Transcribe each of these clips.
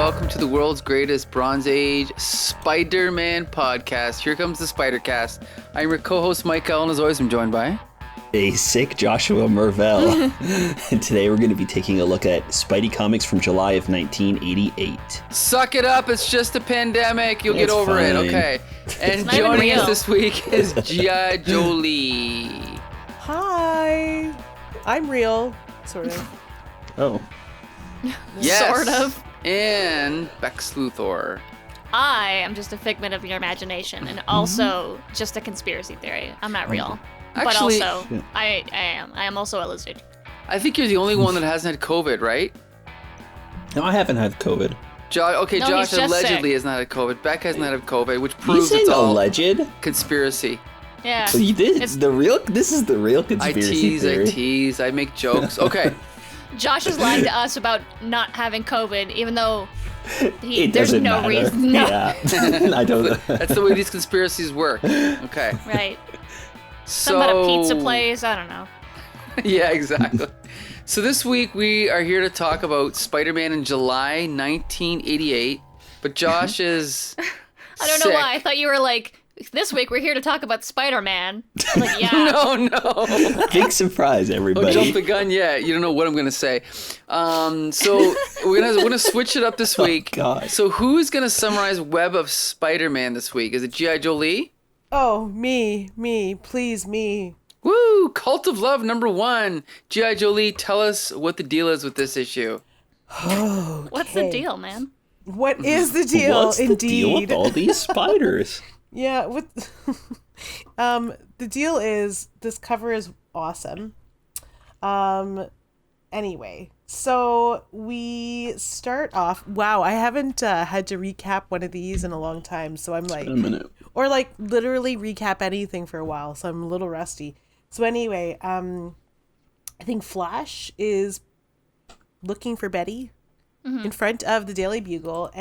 welcome to the world's greatest Bronze Age Spider-Man podcast. Here comes the Spider-Cast. I'm your co-host, Mike L, and as always, I'm joined by... a sick Joshua Mervell. And today we're going to be taking a look at Spidey comics from July of 1988. Suck it up, it's just a pandemic. You'll get over it, okay? And joining us this week is G.I. Jolie. Hi. I'm real, sort of. Oh. Yes. Sort of. And Bex Luthor. I am just a figment of your imagination and also just a conspiracy theory. I'm not real. Actually, but also, I am. I am also a lizard. I think you're the only one that hasn't had COVID, right? No, I haven't had COVID. Josh allegedly sick. has not had COVID. Beck hasn't had COVID, which proves You it's saying all alleged? conspiracy. Yeah. So you did. This is the real conspiracy theory. I tease, I make jokes. Okay. Josh is lying to us about not having COVID, even though It there's doesn't no matter. reason. No. Yeah. I don't. That's the way these conspiracies work. Okay. Right. So, Some about a pizza place. I don't know. Yeah, exactly. So this week we are here to talk about Spider-Man in July 1988. But Josh is I don't know why. I thought you were like, this week we're here to talk about Spider-Man. I'm like, yeah. No. Big surprise, everybody. Don't jump the gun yet. You don't know what I'm gonna say. So we're gonna switch it up this week. God. So who's gonna summarize Web of Spider-Man this week? Is it G.I. Jolie? Oh, me, please, me. Woo! Cult of Love #1. G.I. Jolie, tell us what the deal is with this issue. Okay. What's the deal, man? What is the deal? What's the Indeed. deal with all these spiders? Yeah, with the deal is this cover is awesome. Anyway, so we start off. Wow, I haven't had to recap one of these in a long time, so I'm like, A minute. or like literally recap anything for a while, so I'm a little rusty. So anyway, I think Flash is looking for Betty in front of the Daily Bugle,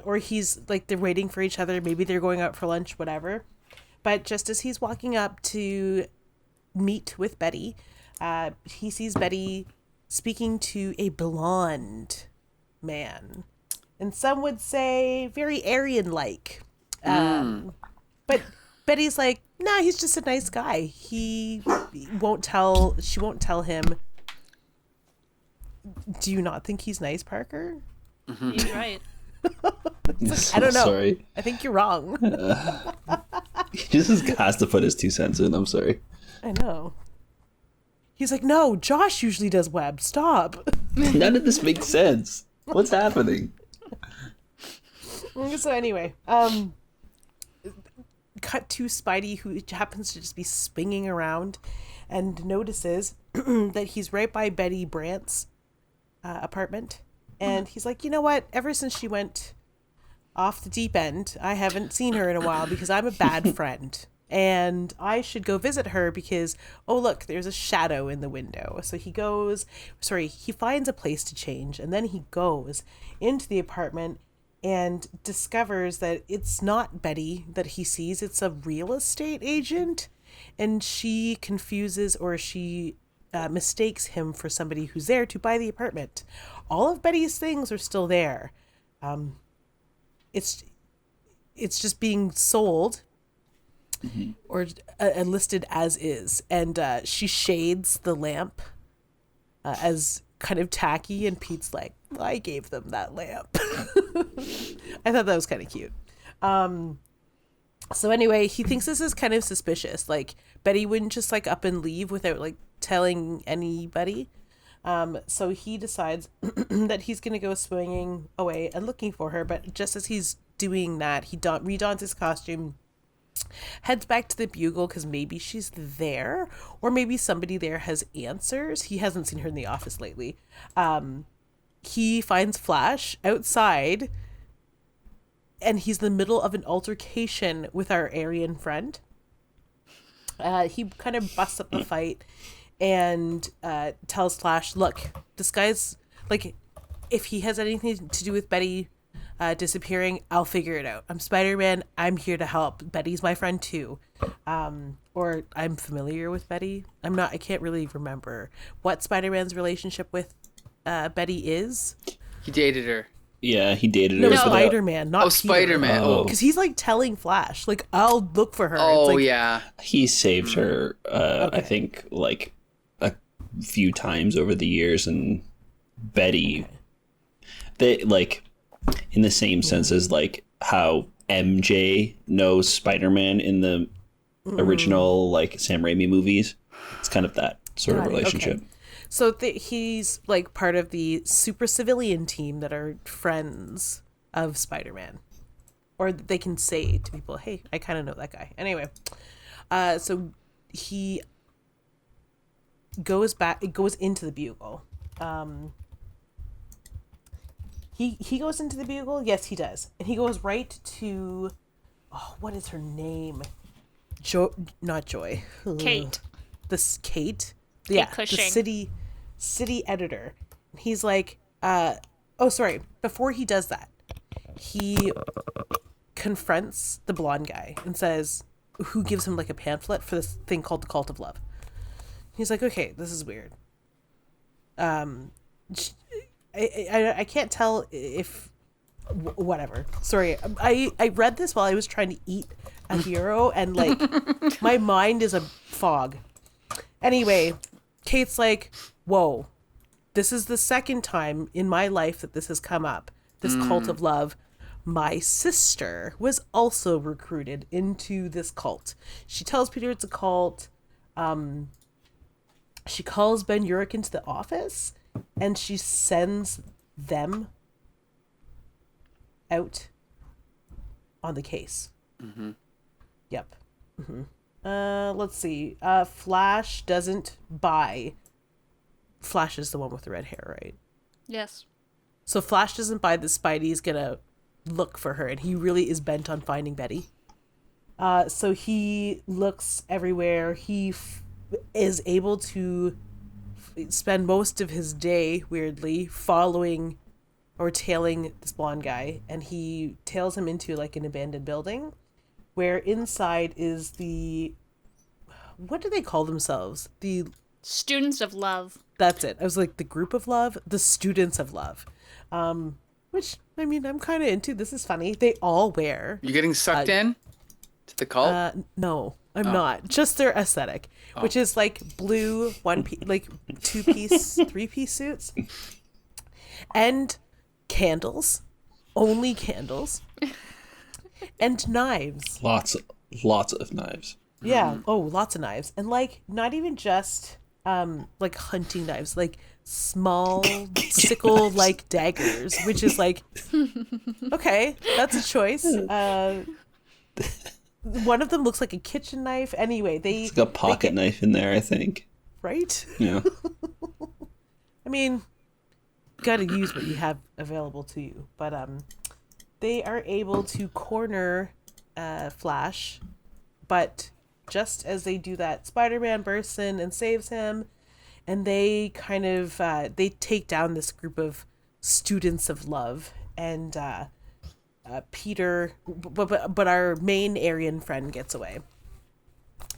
or he's like, they're waiting for each other. Maybe they're going out for lunch, whatever. But just as he's walking up to meet with Betty, he sees Betty speaking to a blonde man. And some would say very Aryan-like. But Betty's like, nah, he's just a nice guy. She won't tell him. Do you not think he's nice, Parker? He's right. I don't know. Sorry. I think you're wrong. He just has to put his 2 cents in. I'm sorry. I know. He's like, no, Josh usually does web. Stop. None of this makes sense. What's happening? So anyway, cut to Spidey, who happens to just be spinning around and notices that he's right by Betty Brant's apartment. And he's like, you know what? Ever since she went off the deep end, I haven't seen her in a while because I'm a bad friend. And I should go visit her because, oh, look, there's a shadow in the window. So he finds a place to change. And then he goes into the apartment and discovers that it's not Betty that he sees. It's a real estate agent. And she confuses, or she mistakes him for somebody who's there to buy the apartment. All of Betty's things are still there. It's just being sold or listed as is. And she shades the lamp as kind of tacky, and Pete's like, I gave them that lamp. I thought that was kind of cute. So anyway, he thinks this is kind of suspicious. Like, Betty wouldn't just like up and leave without like telling anybody. So he decides that he's going to go swinging away and looking for her. But just as he's doing that, he redons his costume, heads back to the Bugle because maybe she's there, or maybe somebody there has answers. He hasn't seen her in the office lately. He finds Flash outside, and he's in the middle of an altercation with our Aryan friend. He kind of busts up the fight and tells Flash, look, this guy's, like, if he has anything to do with Betty disappearing, I'll figure it out. I'm Spider-Man. I'm here to help. Betty's my friend too. Or I'm familiar with Betty. I can't really remember what Spider-Man's relationship with Betty is. He dated her. Yeah, he dated No, her. No. for that. Spider-Man, not Oh, Spider-Man. Oh. Because he's like telling Flash, like, I'll look for her. Oh, it's like, yeah. He saved her, I Okay. think, like a few times over the years, and Betty, they like in the same sense as like how MJ knows Spider-Man in the original like Sam Raimi movies. It's kind of that sort of Got it, relationship. okay. So he's like part of the super civilian team that are friends of Spider-Man. Or they can say to people, hey, I kind of know that guy. Anyway, so he goes into the Bugle. He goes into the Bugle? Yes, he does. And he goes right to, oh, what is her name? Not Joy. Kate. This Kate? Yeah, the Cushing. city editor. He's like, sorry. Before he does that, he confronts the blonde guy and says, who gives him like a pamphlet for this thing called the Cult of Love. He's like, okay, this is weird. I can't tell if whatever. Sorry, I read this while I was trying to eat a hero, and like my mind is a fog. Anyway, Kate's like, whoa, this is the second time in my life that this has come up. This cult of love. My sister was also recruited into this cult. She tells Peter it's a cult. She calls Ben Urich into the office, and she sends them out on the case. Mm-hmm. Yep. Mm-hmm. Let's see. Flash doesn't buy. Flash is the one with the red hair, right? Yes. So Flash doesn't buy that Spidey's gonna look for her, and he really is bent on finding Betty. So he looks everywhere. He is able to spend most of his day, weirdly, following or tailing this blonde guy, and he tails him into like an abandoned building where inside is the, what do they call themselves? The Students of Love. That's it. I was like, the group of love, the students of love. Which, I mean, I'm kind of into. This is funny. They all wear. You getting sucked in to the cult? No, I'm not. Just their aesthetic, which is like blue like 2-piece, 3-piece suits, and candles, only candles, and knives. Lots of knives. Yeah. Oh, lots of knives, and like not even just like hunting knives, like small sickle like daggers, which is like, okay, that's a choice. One of them looks like a kitchen knife. Anyway, It's like a pocket knife in there, I think. Right? Yeah. I mean, gotta use what you have available to you. But they are able to corner Flash, but just as they do that, Spider-Man bursts in and saves him, and they kind of they take down this group of students of love, and Peter, but our main Aryan friend gets away,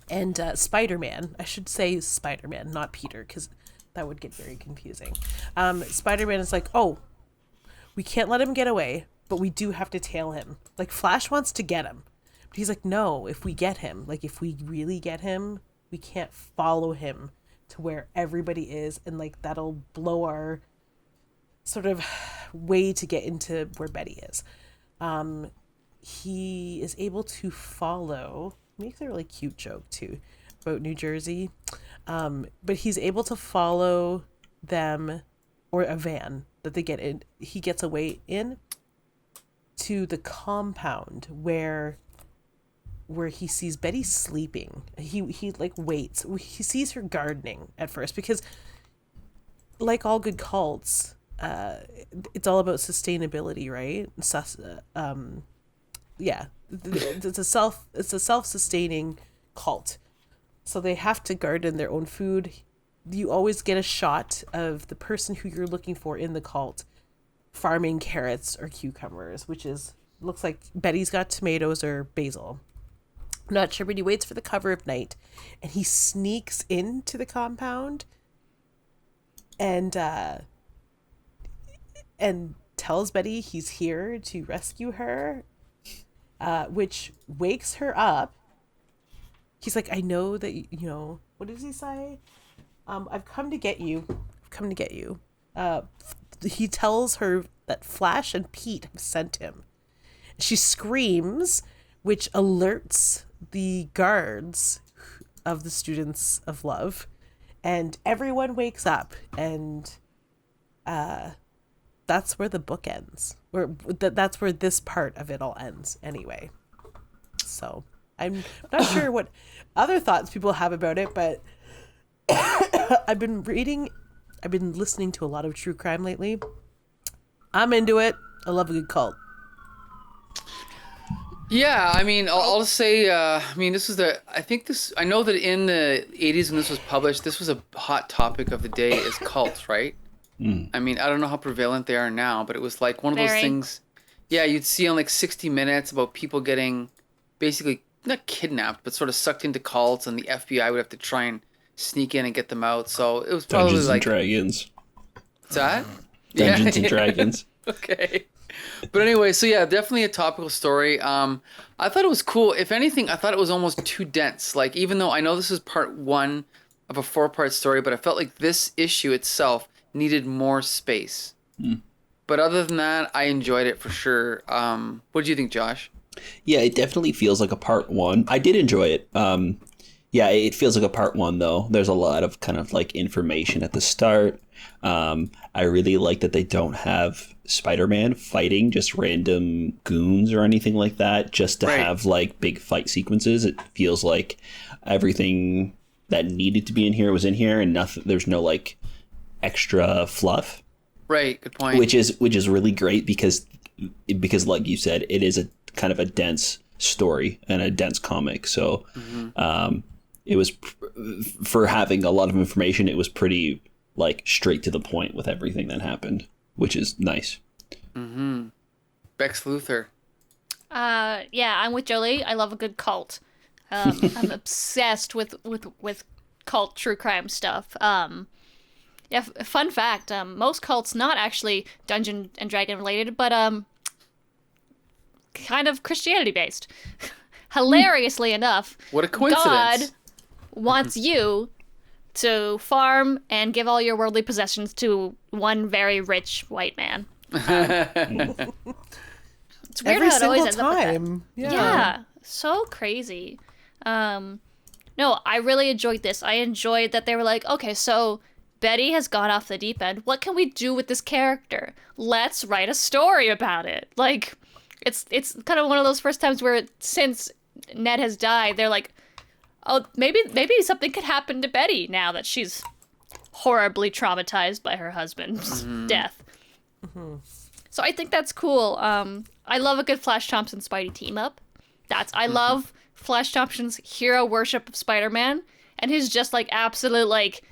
and Spider-Man, I should say Spider-Man, not Peter, because that would get very confusing. Spider-Man is like, oh, we can't let him get away, but we do have to tail him. Like, Flash wants to get him. But he's like, no, if we get him, like, if we really get him, we can't follow him to where everybody is, and, like, that'll blow our sort of way to get into where Betty is. He is able to follow, makes a really cute joke, too, about New Jersey. But he's able to follow them, or a van that they get in. He gets away in to the compound where he sees Betty sleeping. He like waits. He sees her gardening at first because, like all good cults, it's all about sustainability, right? Yeah, it's a self-sustaining cult. So they have to garden their own food. You always get a shot of the person who you're looking for in the cult farming carrots or cucumbers, which looks like Betty's got tomatoes or basil. I'm not sure, but he waits for the cover of night, and he sneaks into the compound and tells Betty he's here to rescue her, which wakes her up. He's like, I know that, what does he say? I've come to get you. I've come to get you. He tells her that Flash and Pete have sent him. She screams, which alerts the guards of the Students of Love. And everyone wakes up, and that's where the book ends. That's where this part of it all ends, anyway. So I'm not sure what other thoughts people have about it, but I've been listening to a lot of true crime lately. I'm into it. I love a good cult. Yeah, I mean, I'll say, this was I know that in the 80s when this was published, this was a hot topic of the day is cults, right? I mean, I don't know how prevalent they are now, but it was like one of those things, you'd see on like 60 Minutes about people getting basically, not kidnapped, but sort of sucked into cults, and the FBI would have to try and sneak in and get them out. So it was probably Dungeons like... and Dragons. What's that? Dungeons and Dragons. Okay. But anyway, so yeah, definitely a topical story. I thought it was cool. If anything, I thought it was almost too dense. Like, even though I know this is part 1 of a 4-part story, but I felt like this issue itself needed more space. But other than that, I enjoyed it for sure. What do you think, Josh? Yeah, it definitely feels like a part 1. I did enjoy it. Yeah, it feels like a part 1, though. There's a lot of kind of like information at the start. I really like that they don't have Spider-Man fighting just random goons or anything like that, just to have like big fight sequences. It feels like everything that needed to be in here was in here, and nothing. There's no like extra fluff. Right. Good point. Which is really great because like you said, it is a kind of a dense story and a dense comic. So, it was for having a lot of information. It was pretty like straight to the point with everything that happened, which is nice. Bex Luthor. Yeah, I'm with Jolie. I love a good cult. I'm obsessed with cult true crime stuff. Yeah, fun fact, most cults not actually Dungeon and Dragon related, but kind of Christianity based. Hilariously enough, what a coincidence. God wants you to farm and give all your worldly possessions to one very rich white man. It's weird every how it always single ends time. up with that. Yeah, so crazy. No, I really enjoyed this. I enjoyed that they were like, okay, so Betty has gone off the deep end. What can we do with this character? Let's write a story about it. Like, it's kind of one of those first times where since Ned has died, they're like, oh, maybe something could happen to Betty now that she's horribly traumatized by her husband's death. So I think that's cool. I love a good Flash Thompson Spidey team up. I love Flash Thompson's hero worship of Spider-Man and his just like absolute like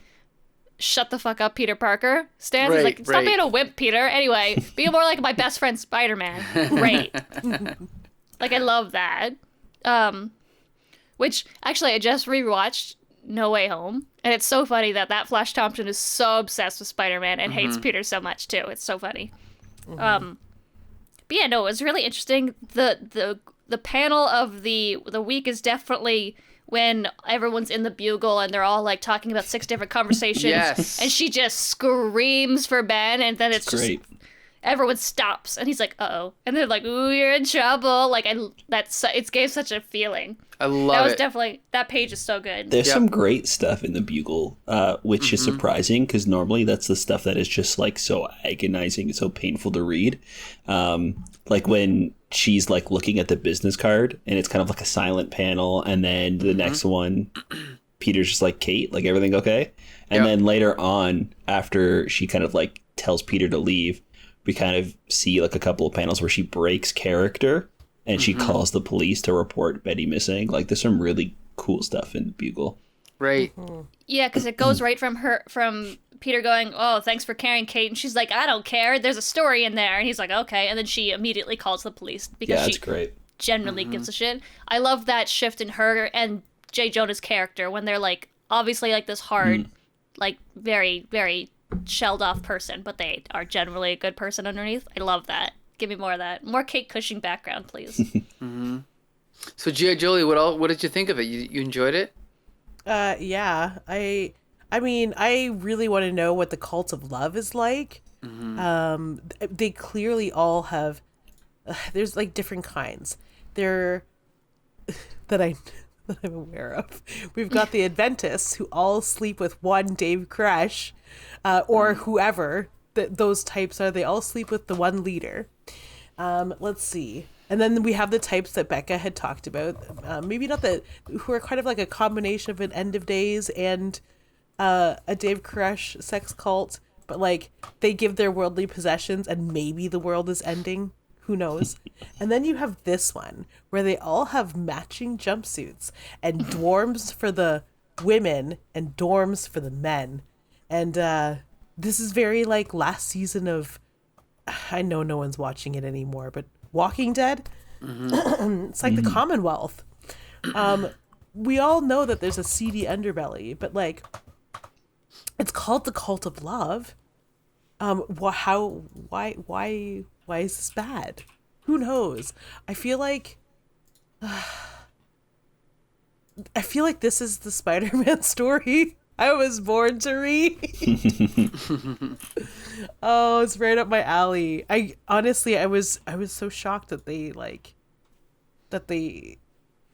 shut the fuck up Peter Parker stance. He's like, stop being a wimp, Peter. Anyway, be more like my best friend Spider-Man. Great. Like, I love that. Which, actually, I just rewatched No Way Home, and it's so funny that Flash Thompson is so obsessed with Spider-Man and hates Peter so much, too. It's so funny. But yeah, no, it was really interesting. The panel of the week is definitely when everyone's in the Bugle and they're all, like, talking about 6 different conversations. Yes. And she just screams for Ben, and then it's great. Just... Everyone stops, and he's like, uh-oh. And they're like, ooh, you're in trouble. Like, it gave such a feeling. I love it. That was definitely, that page is so good. There's some great stuff in the Bugle, which is surprising, because normally that's the stuff that is just, like, so agonizing, so painful to read. Like, when she's, like, looking at the business card, and it's kind of like a silent panel, and then the next one, Peter's just like, Kate, like, everything okay? And then later on, after she kind of, like, tells Peter to leave, we kind of see like a couple of panels where she breaks character and she calls the police to report Betty missing. Like, there's some really cool stuff in the Bugle. Right. Yeah, because it goes right from Peter going, oh, thanks for caring, Kate. And she's like, I don't care. There's a story in there. And he's like, okay. And then she immediately calls the police because she great. Genuinely gives a shit. I love that shift in her and J. Jonah's character when they're like, obviously like this hard, like very, very shelled off person, but they are generally a good person underneath. I love that. Give me more of that. More Kate Cushing background, please. So G.I. Jolie, what did you think of it? You enjoyed it? Yeah. I mean, I really want to know what the cult of love is like. They clearly all have. There's like different kinds. They're that I'm aware of. We've got the Adventists who all sleep with one Dave Koresh, or whoever those types are. They all sleep with the one leader. Let's see. And then we have the types that Becca had talked about. Maybe not who are kind of like a combination of an End of Days and a Dave Koresh sex cult, but like they give their worldly possessions and maybe the world is ending. Who knows? And then you have this one where they all have matching jumpsuits and dorms for the women and dorms for the men. And this is very like last season of, I know no one's watching it anymore, but Walking Dead. It's like the Commonwealth. We all know that there's a seedy underbelly, but like it's called the cult of love. Why is this bad? Who knows? I feel like this is the Spider-Man story I was born to read. Oh, it's right up my alley. I honestly, I was so shocked that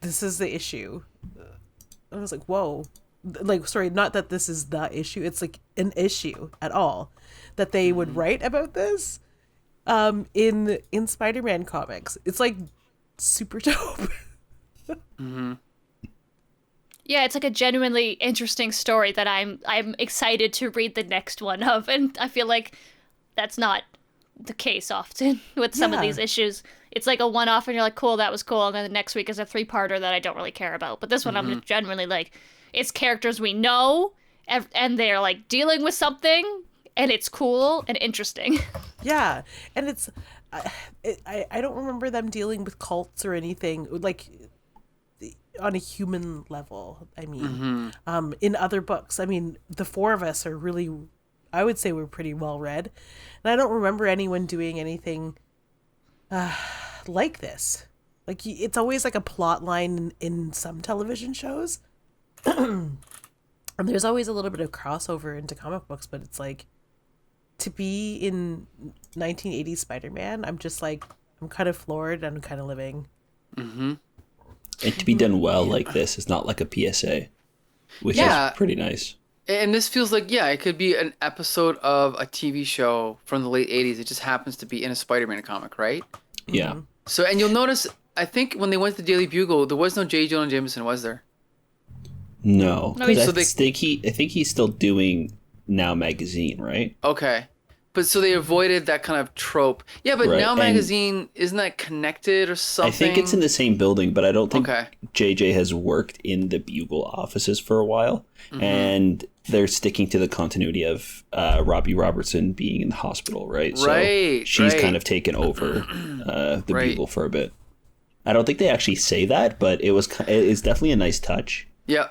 this is the issue. I was like, whoa. Like, sorry, not that this is the issue. It's like an issue at all that they would write about this in Spider-Man comics. It's like super dope. Yeah, it's like a genuinely interesting story that I'm excited to read the next one of, and I feel like that's not the case often with some of these issues. It's like a one-off and you're like, cool, that was cool, and then the next week is a 3-parter that I don't really care about. But this one I'm genuinely like, it's characters we know and they're like dealing with something and it's cool and interesting. Yeah, and it's I don't remember them dealing with cults or anything like on a human level. I mean, in other books, I mean, the four of us are really, I would say we're pretty well read, and I don't remember anyone doing anything like this. Like it's always like a plot line in some television shows. And there's always a little bit of crossover into comic books, but it's like to be in 1980s Spider-Man, I'm just like, I'm kind of floored and I'm kind of living. And to be done well like this is not like a PSA, which is pretty nice. And this feels like, it could be an episode of a TV show from the late 80s. It just happens to be in a Spider-Man comic, right? Yeah. So, and you'll notice, I think when they went to the Daily Bugle, there was no J. Jonah Jameson, was there? No. No, I think he's still doing Now Magazine, right? Okay. But so they avoided that kind of trope. Yeah, but Now Magazine, isn't that connected or something? I think it's in the same building, but I don't think JJ has worked in the Bugle offices for a while. And they're sticking to the continuity of Robbie Robertson being in the hospital, right? So she's kind of taken over the Bugle for a bit. I don't think they actually say that, but it's definitely a nice touch. Yeah.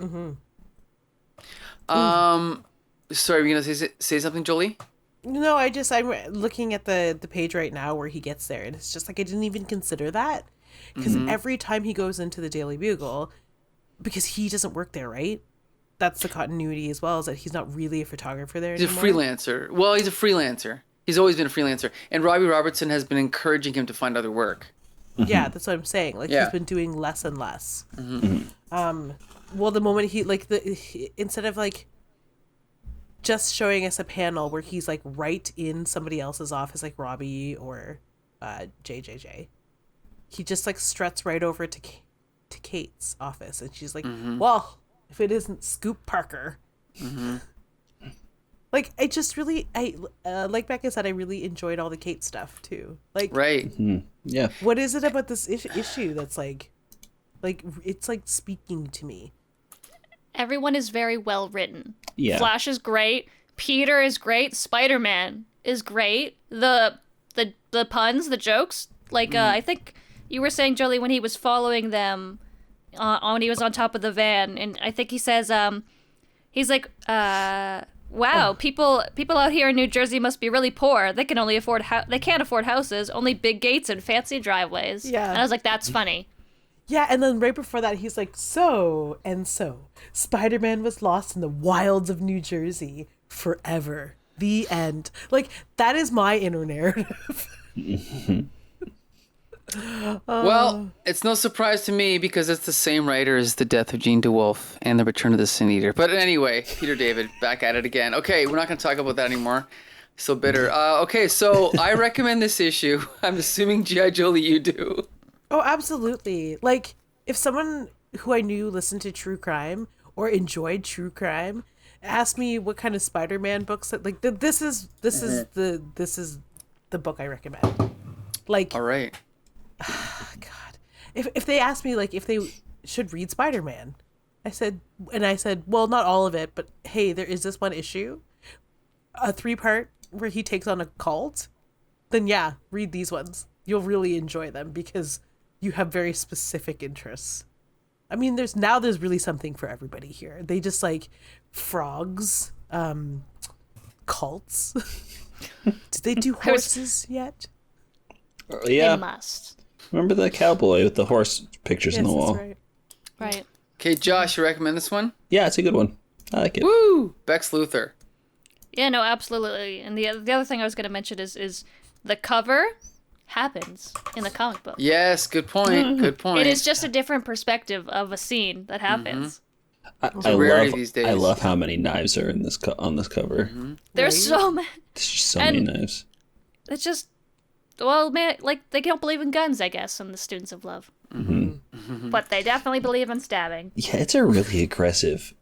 Sorry, were you going to say something, Jolie? No, I'm looking at the page right now where he gets there, and it's just like I didn't even consider that, because every time he goes into the Daily Bugle, because he doesn't work there, right? That's the continuity as well, is that he's not really a photographer there anymore. He's a freelancer. Well, he's a freelancer. He's always been a freelancer, and Robbie Robertson has been encouraging him to find other work. Yeah, that's what I'm saying. Like he's been doing less and less. Well, the moment instead of like just showing us a panel where he's like right in somebody else's office, like Robbie or JJJ, he just like struts right over to Kate's office, and she's like, well, if it isn't Scoop Parker. Like, I just really, like Becca said, I really enjoyed all the Kate stuff too. Like, yeah. What is it about this issue that's like it's like speaking to me? Everyone is very well written. Yeah. Flash is great. Peter is great. Spider-Man is great. The puns, the jokes. Like, I think you were saying, Jolie, when he was following them, when he was on top of the van, and I think he says, he's like, wow, people out here in New Jersey must be really poor. They can only afford they can't afford houses, only big gates and fancy driveways. Yeah. And I was like, that's funny. Yeah, and then right before that, he's like, so, Spider-Man was lost in the wilds of New Jersey forever. The end. Like, that is my inner narrative. Well, it's no surprise to me because it's the same writer as The Death of Jean DeWolf and The Return of the Sin Eater. But anyway, Peter David, back at it again. Okay, we're not going to talk about that anymore. So bitter. Okay, so I recommend this issue. I'm assuming G.I. Jolie, you do. Oh, absolutely. Like, if someone who I knew listened to true crime or enjoyed true crime asked me what kind of Spider-Man books, like, this is the book I recommend. Like, All right. God, if they asked me like if they should read Spider-Man, I said, well, not all of it, but hey, there is this one issue, a 3-part where he takes on a cult. Then yeah, read these ones. You'll really enjoy them because you have very specific interests. I mean, there's really something for everybody here. They just like frogs, cults. Did they do horses yet? Yeah. They must. Remember the cowboy with the horse pictures in the wall? That's right. Right. Okay, Josh, you recommend this one? Yeah, it's a good one. I like it. Woo! Bex Luthor. Yeah, no, absolutely. And the other thing I was going to mention is the cover happens in the comic book. Yes, good point. Good point. It is just a different perspective of a scene that happens. It's a rarity these days. I love how many knives are in this on this cover. There's so many. There's just so many knives. It's just, well, man, like, they don't believe in guns, I guess, some of the students of love. But they definitely believe in stabbing. Yeah, it's a really aggressive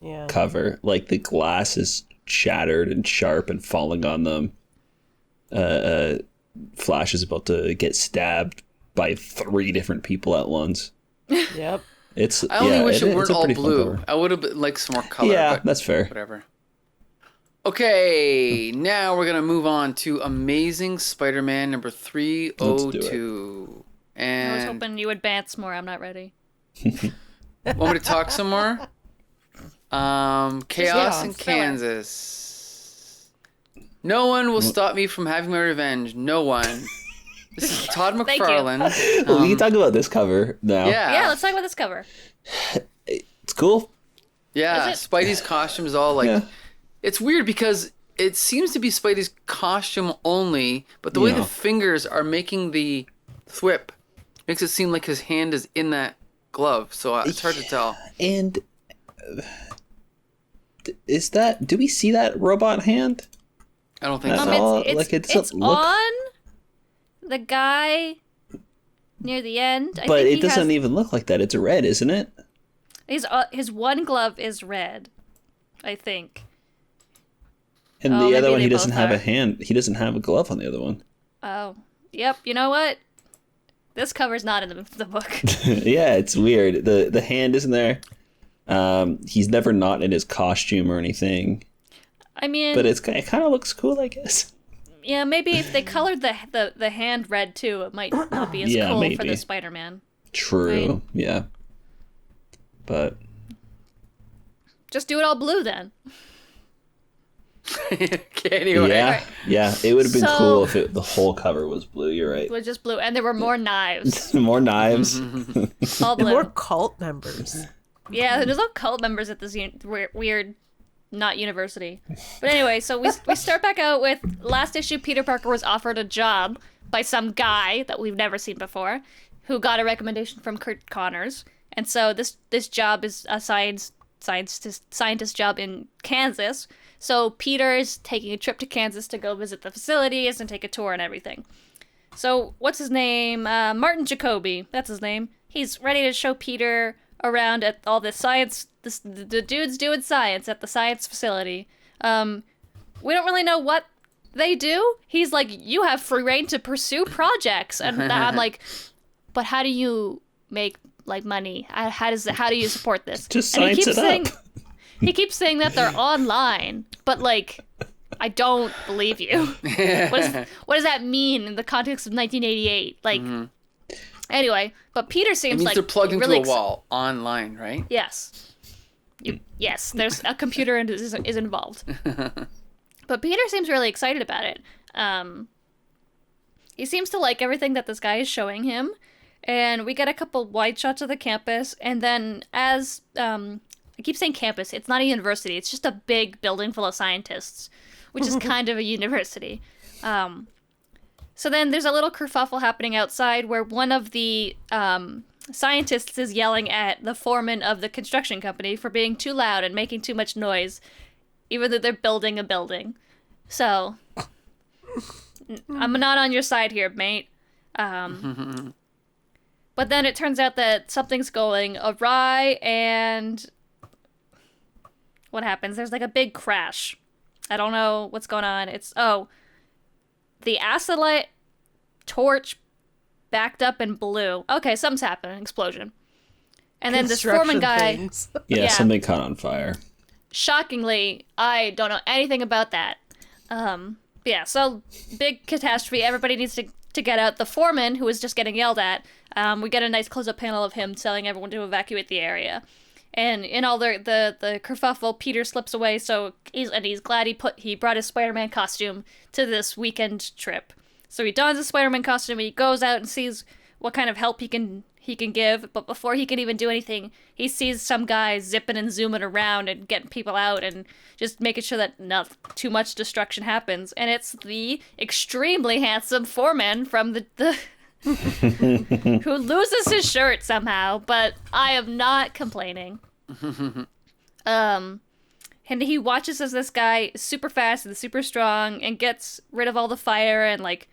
Yeah. cover. Like, the glass is shattered and sharp and falling on them. Flash is about to get stabbed by 3 different people at once. Yep. I only wish it weren't it's a all pretty fun blue. cover. I would have liked some more color. Yeah, but that's fair. Whatever. Okay, now we're going to move on to Amazing Spider-Man number 302. I was And hoping you would bounce more. I'm not ready. want me to talk some more? Chaos in Kansas. No one will stop me from having my revenge. No one. This is Todd Thank you. McFarlane. Well, we can talk about this cover now. Yeah, let's talk about this cover. It's cool. Yeah, Is it? Spidey's costume is all like... Yeah. It's weird because it seems to be Spidey's costume only, but the way Yeah. the fingers are making the thwip makes it seem like his hand is in that glove, so it's hard to tell. And is that... Do we see that robot hand? I don't think That's so. all- It's like, it doesn't it's look- on the guy near the end. I But think it he doesn't has, even look like that. It's red, isn't it? his one glove is red, I think. And Oh, the maybe other one, they he doesn't both have are. a hand. He doesn't have a glove on the other one. Oh, yep. You know what? This cover's not in the book. Yeah, it's weird. The hand isn't there. He's never not in his costume or anything. I mean, But it kind of looks cool, I guess. yeah, maybe if they colored the hand red too, it might not be as Yeah, cool for maybe. the Spider-Man. True. Right. Yeah. But Just do it all blue then. Okay, anyway. yeah, it would have been So- cool if the whole cover was blue. You're right. It was just blue, and there were more knives. More knives. All And blue. more cult members. Yeah, there's no cult members at this weird, not university. But anyway, so we start back out with last issue. Peter Parker was offered a job by some guy that we've never seen before, who got a recommendation from Kurt Connors, and so this job is a scientist job in Kansas. So Peter is taking a trip to Kansas to go visit the facilities and take a tour and everything. So what's his name? Martin Jacoby. That's his name. He's ready to show Peter around at all the science. The dudes doing science at the science facility. We don't really know what they do. He's like, you have free reign to pursue projects, and I'm like, but how do you make like money? How do you support this? Just And science it up. He keeps saying that they're online, but like, I don't believe you. What does that mean in the context of 1988? Like, anyway, but Peter It seems means like they're plugged into really a wall online, right? Yes. Yes, there's a computer and is involved. But Peter seems really excited about it. He seems to like everything that this guy is showing him. And we get a couple wide shots of the campus. And then as... I keep saying campus. It's not a university. It's just a big building full of scientists, which is kind of a university. So then there's a little kerfuffle happening outside where one of the scientists is yelling at the foreman of the construction company for being too loud and making too much noise, even though they're building a building. So, I'm not on your side here, mate. But then it turns out that something's going awry, and what happens? There's like a big crash. I don't know what's going on. The acid light torch backed up and blew. Okay, something's happened. Explosion. And then this foreman guy... Yeah, something caught on fire. Shockingly, I don't know anything about that. So big catastrophe. Everybody needs to get out. The foreman, who is just getting yelled at, we get a nice close-up panel of him telling everyone to evacuate the area. And in all the kerfuffle, Peter slips away, so he's glad he brought his Spider-Man costume to this weekend trip. So he dons his Spider-Man costume, and he goes out and sees what kind of help he can give, but before he can even do anything, he sees some guy zipping and zooming around and getting people out and just making sure that not too much destruction happens. And it's the extremely handsome foreman from the who loses his shirt somehow, but I am not complaining. And he watches as this guy is super fast and super strong and gets rid of all the fire, and like,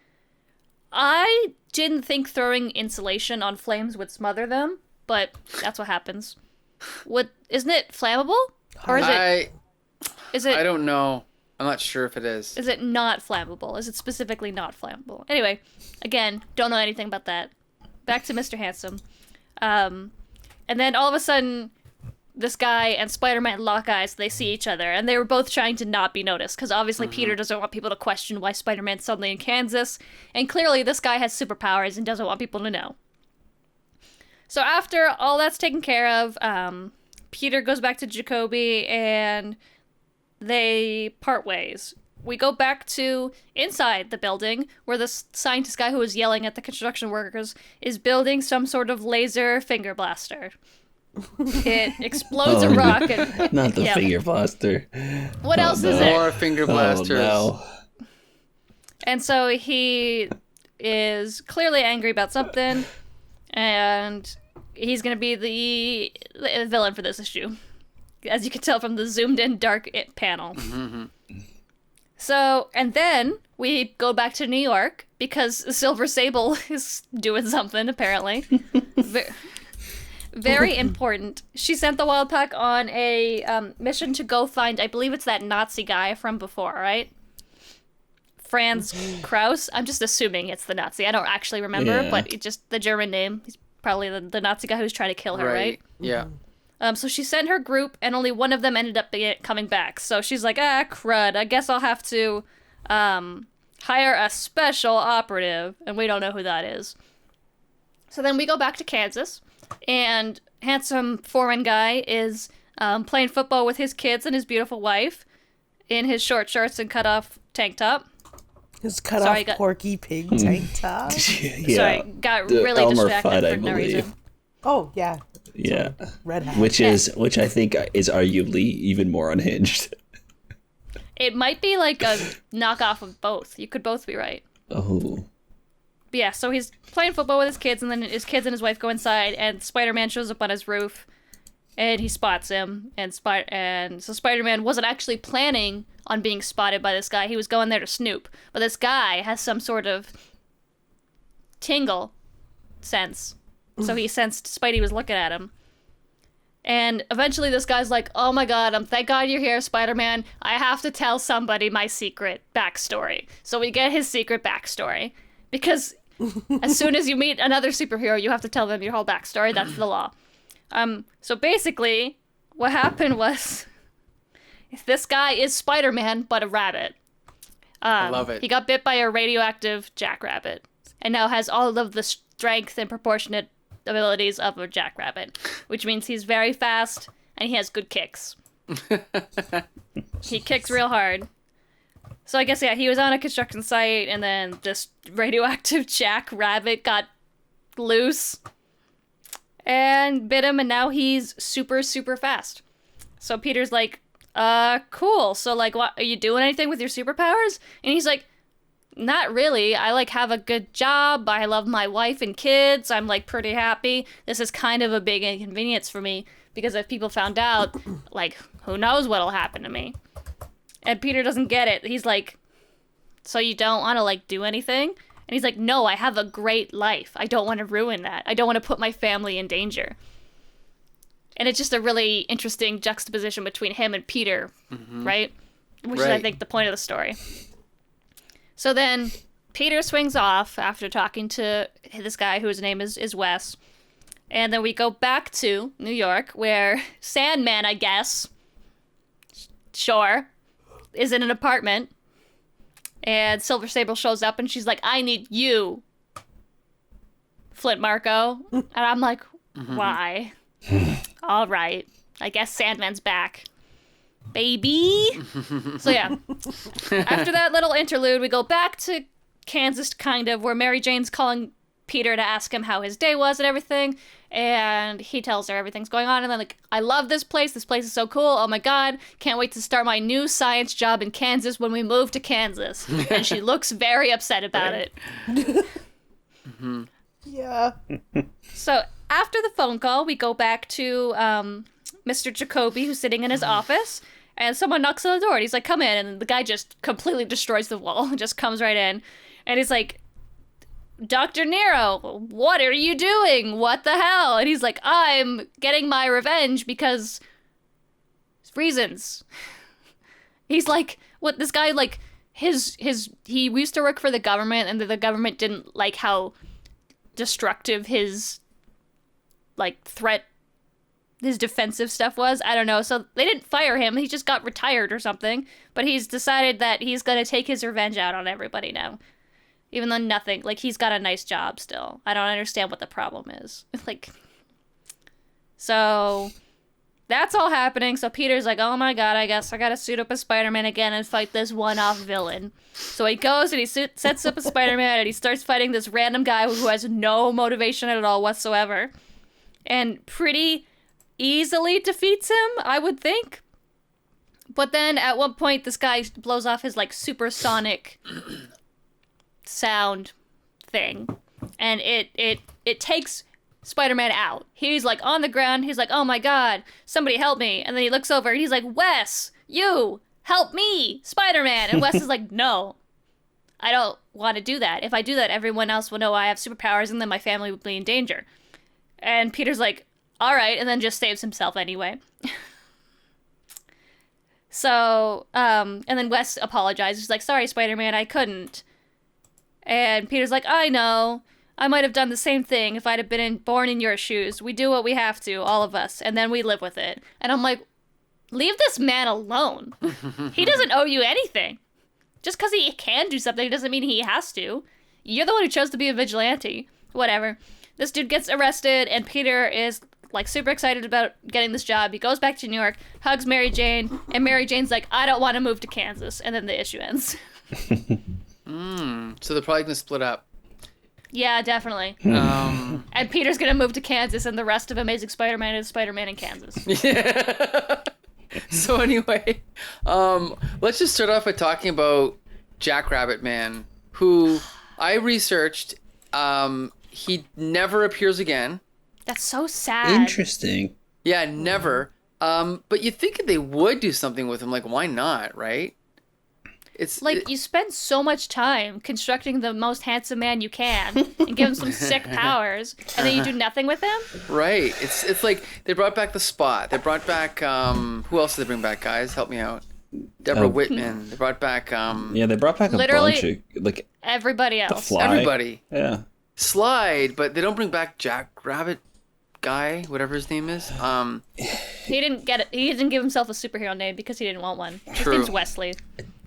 I didn't think throwing insulation on flames would smother them, but that's what happens. Isn't it flammable? Or is it I don't know. I'm not sure if it is. Is it not flammable? Is it specifically not flammable? Anyway, again, don't know anything about that. Back to Mr. Handsome. And then all of a sudden, this guy and Spider-Man lock eyes. They see each other, and they were both trying to not be noticed, because obviously Peter doesn't want people to question why Spider-Man's suddenly in Kansas, and clearly this guy has superpowers and doesn't want people to know. So after all that's taken care of, Peter goes back to Jacoby, and they part ways. We go back to inside the building, where the scientist guy who was yelling at the construction workers is building some sort of laser finger blaster. It explodes a rock. And, not the finger blaster. What else is it? More finger blasters. Oh, no. And so he is clearly angry about something, and he's going to be the villain for this issue, as you can tell from the zoomed-in dark panel. So, and then we go back to New York, because Silver Sable is doing something, apparently. Very important. She sent the Wild Pack on a mission to go find, I believe it's that Nazi guy from before, right? Franz Kraus. I'm just assuming it's the Nazi. I don't actually remember, but it's just the German name. He's probably the Nazi guy who's trying to kill her, right? Yeah. So she sent her group, and only one of them ended up coming back. So she's like, crud, I guess I'll have to hire a special operative, and we don't know who that is. So then we go back to Kansas, and handsome foreign guy is playing football with his kids and his beautiful wife in his short shorts and cut-off tank top. His cut-off Porky Pig tank top. Sorry, got really distracted for no reason. Oh, yeah. Yeah. Red hat. Which I think is arguably even more unhinged. It might be like a knockoff of both. You could both be right. Oh. But yeah, so he's playing football with his kids, and then his kids and his wife go inside, and Spider-Man shows up on his roof, and he spots him, and so Spider-Man wasn't actually planning on being spotted by this guy. He was going there to snoop, but this guy has some sort of tingle sense, so he sensed Spidey was looking at him. And eventually this guy's like, oh my god, thank god you're here, Spider-Man. I have to tell somebody my secret backstory. So we get his secret backstory, because as soon as you meet another superhero, you have to tell them your whole backstory. That's the law. So basically, what happened was, this guy is Spider-Man, but a rabbit. I love it. He got bit by a radioactive jackrabbit, and now has all of the strength and proportionate abilities of a jackrabbit, which means he's very fast, and he has good kicks. He kicks real hard. So I guess, yeah, he was on a construction site, and then this radioactive jackrabbit got loose and bit him, and now he's super, super fast. So Peter's like, cool. So, like, what, are you doing anything with your superpowers? And he's like, not really. I, like, have a good job. I love my wife and kids. I'm, like, pretty happy. This is kind of a big inconvenience for me, because if people found out, like, who knows what'll happen to me. And Peter doesn't get it. He's like, so you don't want to, like, do anything? And he's like, no, I have a great life. I don't want to ruin that. I don't want to put my family in danger. And it's just a really interesting juxtaposition between him and Peter, right? Which is, I think, the point of the story. So then Peter swings off after talking to this guy whose name is Wes. And then we go back to New York, where Sandman, I guess, sure, is in an apartment, and Silver Sable shows up, and she's like, I need you, Flint Marko. And I'm like, why? All right, I guess Sandman's back, baby. So yeah, after that little interlude, we go back to Kansas, kind of, where Mary Jane's calling Peter to ask him how his day was and everything, and he tells her everything's going on, and then, like, I love this place is so cool, oh my god, can't wait to start my new science job in Kansas when we move to Kansas. And she looks very upset about it. Yeah. So after the phone call, we go back to Mr. Jacoby, who's sitting in his office, and someone knocks on the door, and he's like, come in, and the guy just completely destroys the wall, and just comes right in, and he's like, Dr. Nero, what are you doing? What the hell? And he's like, I'm getting my revenge because reasons. He's like, what, this guy, like, he used to work for the government, and the government didn't like how destructive his, like, his defensive stuff was. I don't know. So they didn't fire him. He just got retired or something. But he's decided that he's going to take his revenge out on everybody now. Even though nothing, like, he's got a nice job still. I don't understand what the problem is. Like, so that's all happening. So Peter's like, oh my god, I guess I gotta suit up as Spider-Man again and fight this one-off villain. So he goes and he sets up as Spider-Man, and he starts fighting this random guy who has no motivation at all whatsoever. And pretty easily defeats him, I would think. But then at one point, this guy blows off his, like, supersonic sound thing, and it takes Spider-Man out. He's, like, on the ground. He's like, oh my god, somebody help me. And then he looks over and he's like, Wes, you help me, Spider-Man. And Wes is like, no, I don't want to do that. If I do that, everyone else will know I have superpowers, and then my family will be in danger. And Peter's like, all right, and then just saves himself anyway. So and then Wes apologizes. He's like, sorry, Spider-Man, I couldn't. And Peter's like, I know. I might have done the same thing if I'd have been born in your shoes. We do what we have to, all of us, and then we live with it. And I'm like, leave this man alone. He doesn't owe you anything. Just because he can do something doesn't mean he has to. You're the one who chose to be a vigilante. Whatever. This dude gets arrested, and Peter is, like, super excited about getting this job. He goes back to New York, hugs Mary Jane, and Mary Jane's like, I don't want to move to Kansas. And then the issue ends. So they're probably going to split up. Yeah, definitely. And Peter's going to move to Kansas, and the rest of Amazing Spider-Man is Spider-Man in Kansas. Yeah. So anyway, let's just start off by talking about Jackrabbit Man, who I researched. He never appears again. That's so sad. Interesting. Yeah, never. But you'd think they would do something with him. Like, why not, right? It's like, you spend so much time constructing the most handsome man you can and give him some sick powers, and then you do nothing with him? Right. It's like they brought back the Spot. They brought back who else did they bring back, guys? Help me out. Deborah Whitman. They brought back yeah, they brought back a literally bunch of, like, everybody else. The Fly. everybody. Yeah. Slide, but they don't bring back Jackrabbit guy, whatever his name is. He didn't get it. He didn't give himself a superhero name because he didn't want one. His True. name's Wesley.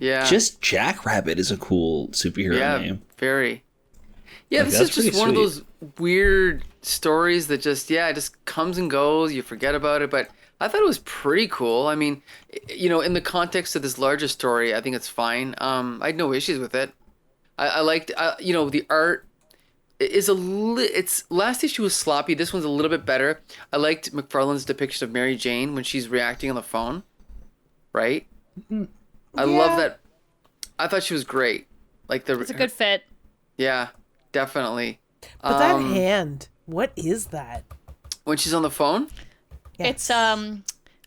Yeah. Just Jackrabbit is a cool superhero name. Very. Yeah, Like, this that's is just pretty one of sweet. those weird stories that just, it just comes and goes. You forget about it. But I thought it was pretty cool. I mean, in the context of this larger story, I think it's fine. I had no issues with it. I liked, the art is it's last issue was sloppy. This one's a little bit better. I liked McFarlane's depiction of Mary Jane when she's reacting on the phone, right? I love that. I thought she was great. Like It's a good fit. Yeah, definitely. But that hand, what is that? When she's on the phone? It's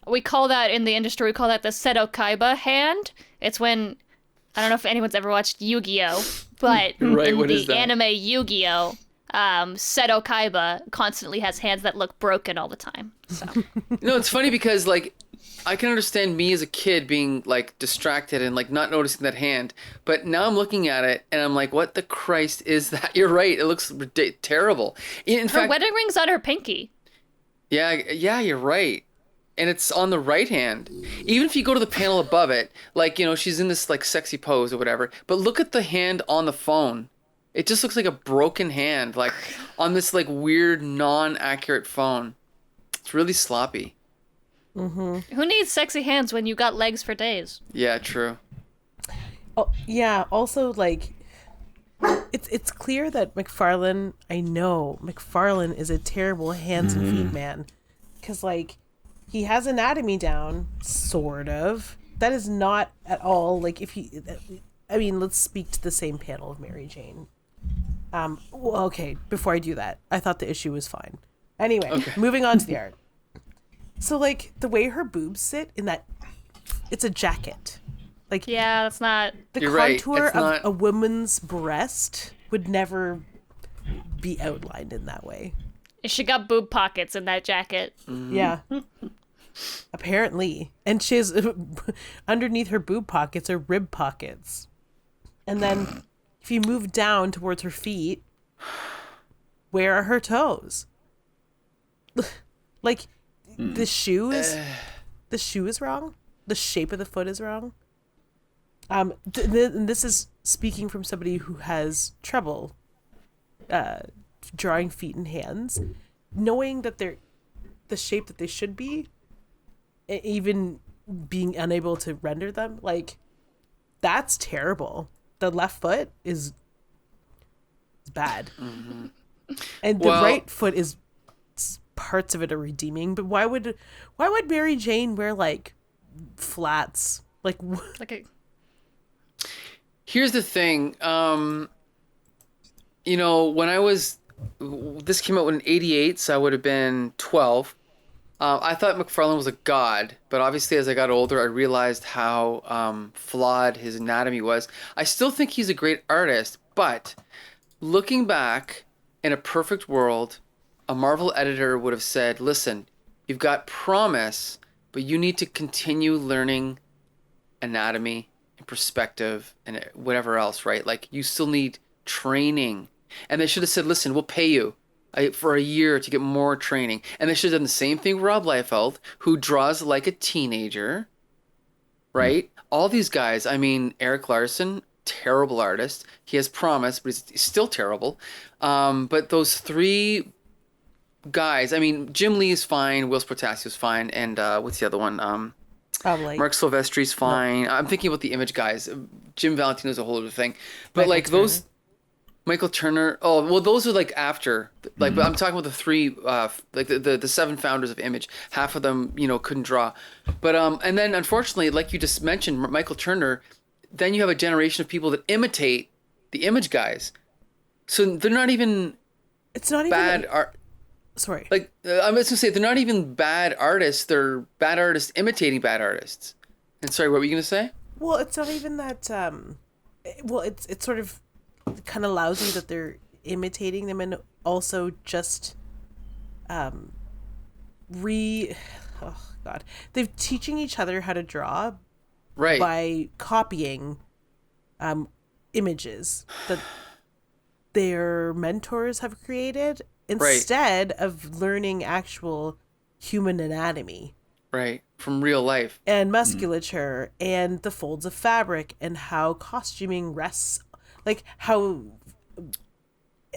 we call that in the industry, we call that the Seto Kaiba hand. It's when, I don't know if anyone's ever watched Yu-Gi-Oh, but Right, in what is the that? anime Yu-Gi-Oh, Seto Kaiba constantly has hands that look broken all the time. So It's funny because like I can understand me as a kid being like distracted and like not noticing that hand, but now I'm looking at it and I'm like, what the Christ is that? You're right. It looks terrible. In her fact, wedding ring's on her pinky. yeah, you're right. And it's on the right hand. Even if you go to the panel above it, like, she's in this like sexy pose or whatever, but look at the hand on the phone. It just looks like a broken hand, like on this like weird non-accurate phone. It's really sloppy. Who needs sexy hands when you got legs for days? Yeah, true. Oh, yeah. Also, like, it's clear that McFarlane. I know McFarlane is a terrible hands and feet man, because like he has anatomy down, sort of. That is not at all like if he. I mean, let's speak to the same panel of Mary Jane. Well, okay. Before I do that, I thought the issue was fine. Anyway, moving on to the art. So, like, the way her boobs sit in that, it's a jacket. Like, Yeah, that's not. the You're right. contour It's of not- a woman's breast would never be outlined in that way. She got boob pockets in that jacket. Yeah. Apparently. And she has, underneath her boob pockets are rib pockets. And then, if you move down towards her feet, where are her toes? Like, the shoe is wrong. The shape of the foot is wrong. This is speaking from somebody who has trouble drawing feet and hands, knowing that they're the shape that they should be, even being unable to render them. Like, that's terrible. The left foot is bad, and the Well- right foot is parts of it are redeeming. But why would Mary Jane wear like flats? Like, Like a. Here's the thing. When this came out in '88, so I would have been 12. I thought McFarlane was a god, but obviously as I got older, I realized how flawed his anatomy was. I still think he's a great artist, but looking back, in a perfect world, a Marvel editor would have said, listen, you've got promise, but you need to continue learning anatomy and perspective and whatever else, right? Like, you still need training. And they should have said, listen, we'll pay you for a year to get more training. And they should have done the same thing with Rob Liefeld, who draws like a teenager, right? All these guys, I mean, Eric Larson, terrible artist. He has promise, but he's still terrible. But those three guys, I mean, Jim Lee is fine, Will Sportasio's fine, and what's the other one? probably. Mark Silvestri's fine. I'm thinking about the Image guys. Jim Valentino's a whole other thing. But like those... Michael Turner. Oh, well, those are like after, like, but I'm talking about the three, like the seven founders of Image. Half of them, couldn't draw, but and then unfortunately, like you just mentioned, Michael Turner. Then you have a generation of people that imitate the Image guys, so they're not even It's not even bad art. Sorry. Like I'm just gonna say, they're not even bad artists. They're bad artists imitating bad artists. And sorry, what were you gonna say? Well, it's not even that. Well, it's sort of kind of lousy that they're imitating them, and also just oh god, they're teaching each other how to draw Right. by copying images that their mentors have created instead of learning actual human anatomy Right. From real life. and musculature and the folds of fabric and how costuming rests, like how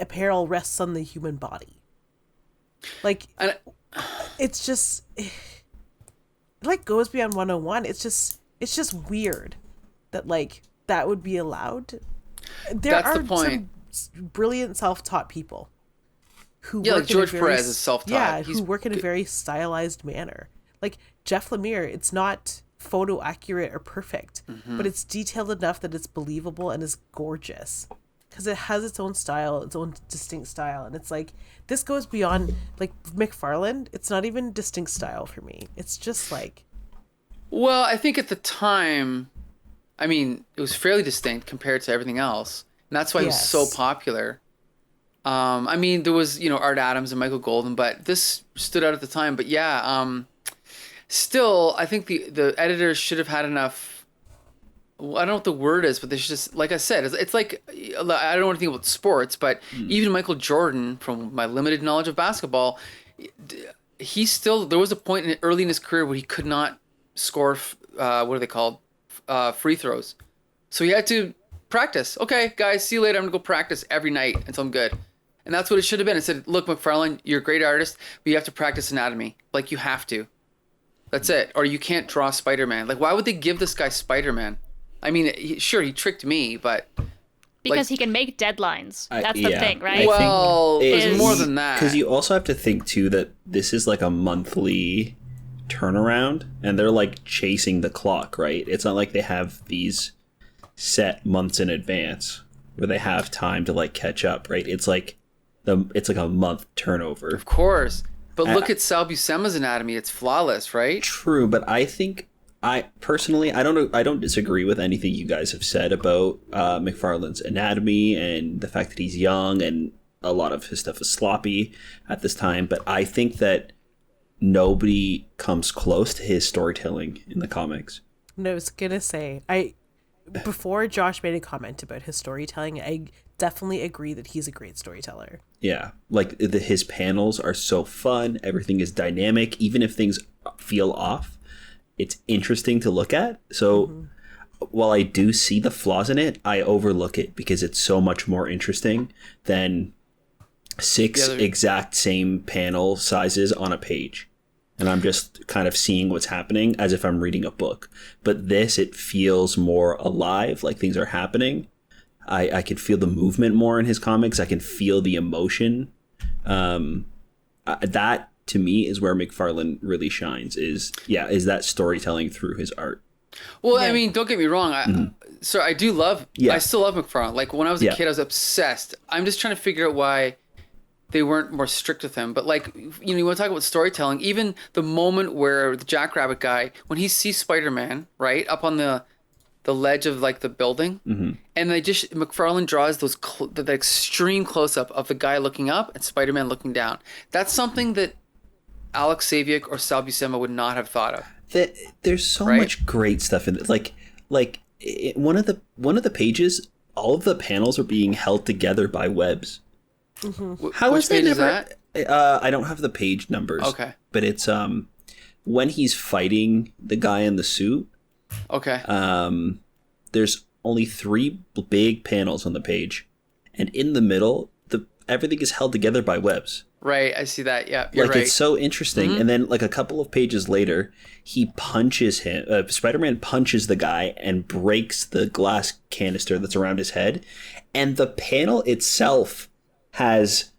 apparel rests on the human body. Like, And it's just like goes beyond 101. It's just weird that like that would be allowed. That's the point. Some brilliant self-taught people who Yeah, work like George in a very, Perez is self-taught. Yeah, He's who work in a very stylized manner. Like Jeff Lemire, it's not photo accurate or perfect, but it's detailed enough that it's believable and is gorgeous because it has its own style, its own distinct style. And it's like, this goes beyond like McFarlane. It's not even distinct style for me. It's just like, Well, I think at the time, I mean, it was fairly distinct compared to everything else. And that's why he was so Yes. popular. I mean, there was, Art Adams and Michael Golden, but this stood out at the time. But yeah, still, I think the editors should have had enough. I don't know what the word is, but there's just, like I said, it's like, I don't know anything about sports, but even Michael Jordan, from my limited knowledge of basketball, there was a point early in his career where he could not score, what are they called? Free throws. So he had to practice. Okay, guys, see you later. I'm going to go practice every night until I'm good. And that's what it should have been. It said, look, McFarlane, you're a great artist, but you have to practice anatomy. Like, you have to. That's it. Or you can't draw Spider-Man. Like, why would they give this guy Spider-Man? I mean, sure, he tricked me, but... Because he can make deadlines. That's the yeah, thing, I right? think Well, Is- it's more than that. Because you also have to think too that this is like a monthly turnaround, and they're like chasing the clock, right? It's not like they have these set months in advance where they have time to like catch up, right? It's like a month turnover. Of course. But look at Sal Buscema's anatomy. It's flawless, right? True, but I think I don't disagree with anything you guys have said about McFarlane's anatomy and the fact that he's young and a lot of his stuff is sloppy at this time. But I think that nobody comes close to his storytelling in the comics. no, I was gonna say, before Josh made a comment about his storytelling, I definitely agree that he's a great storyteller. Yeah, like his panels are so fun. Everything is dynamic, even if things feel off. It's interesting to look at. So while I do see the flaws in it, I overlook it because it's so much more interesting than six exact same panel sizes on a page. And I'm just kind of seeing what's happening as if I'm reading a book. But this, it feels more alive, like things are happening. I can feel the movement more in his comics. I can feel the emotion. That, to me, is where McFarlane really shines, is that storytelling through his art. Well, I mean, don't get me wrong. I do love, I still love McFarlane. Like, when I was a kid, I was obsessed. I'm just trying to figure out why they weren't more strict with him. But, like, you want to talk about storytelling. Even the moment where the Jackrabbit guy, when he sees Spider-Man, right, up on the ledge of, like, the building, and McFarlane draws the extreme close-up of the guy looking up and Spider-Man looking down. That's something that Alex Saviuk or Sal Buscema would not have thought of. There's so much great stuff in it. One of the pages, all of the panels are being held together by webs. How Which is page that is never? I don't have the page numbers. Okay. But it's when he's fighting the guy in the suit. Okay. There's only 3 big panels on the page, and in the middle, everything is held together by webs. Right, I see that. Yeah, you're like, right. it's so interesting. And then, like, a couple of pages later, he punches him. Spider-Man punches the guy and breaks the glass canister that's around his head. And the panel itself has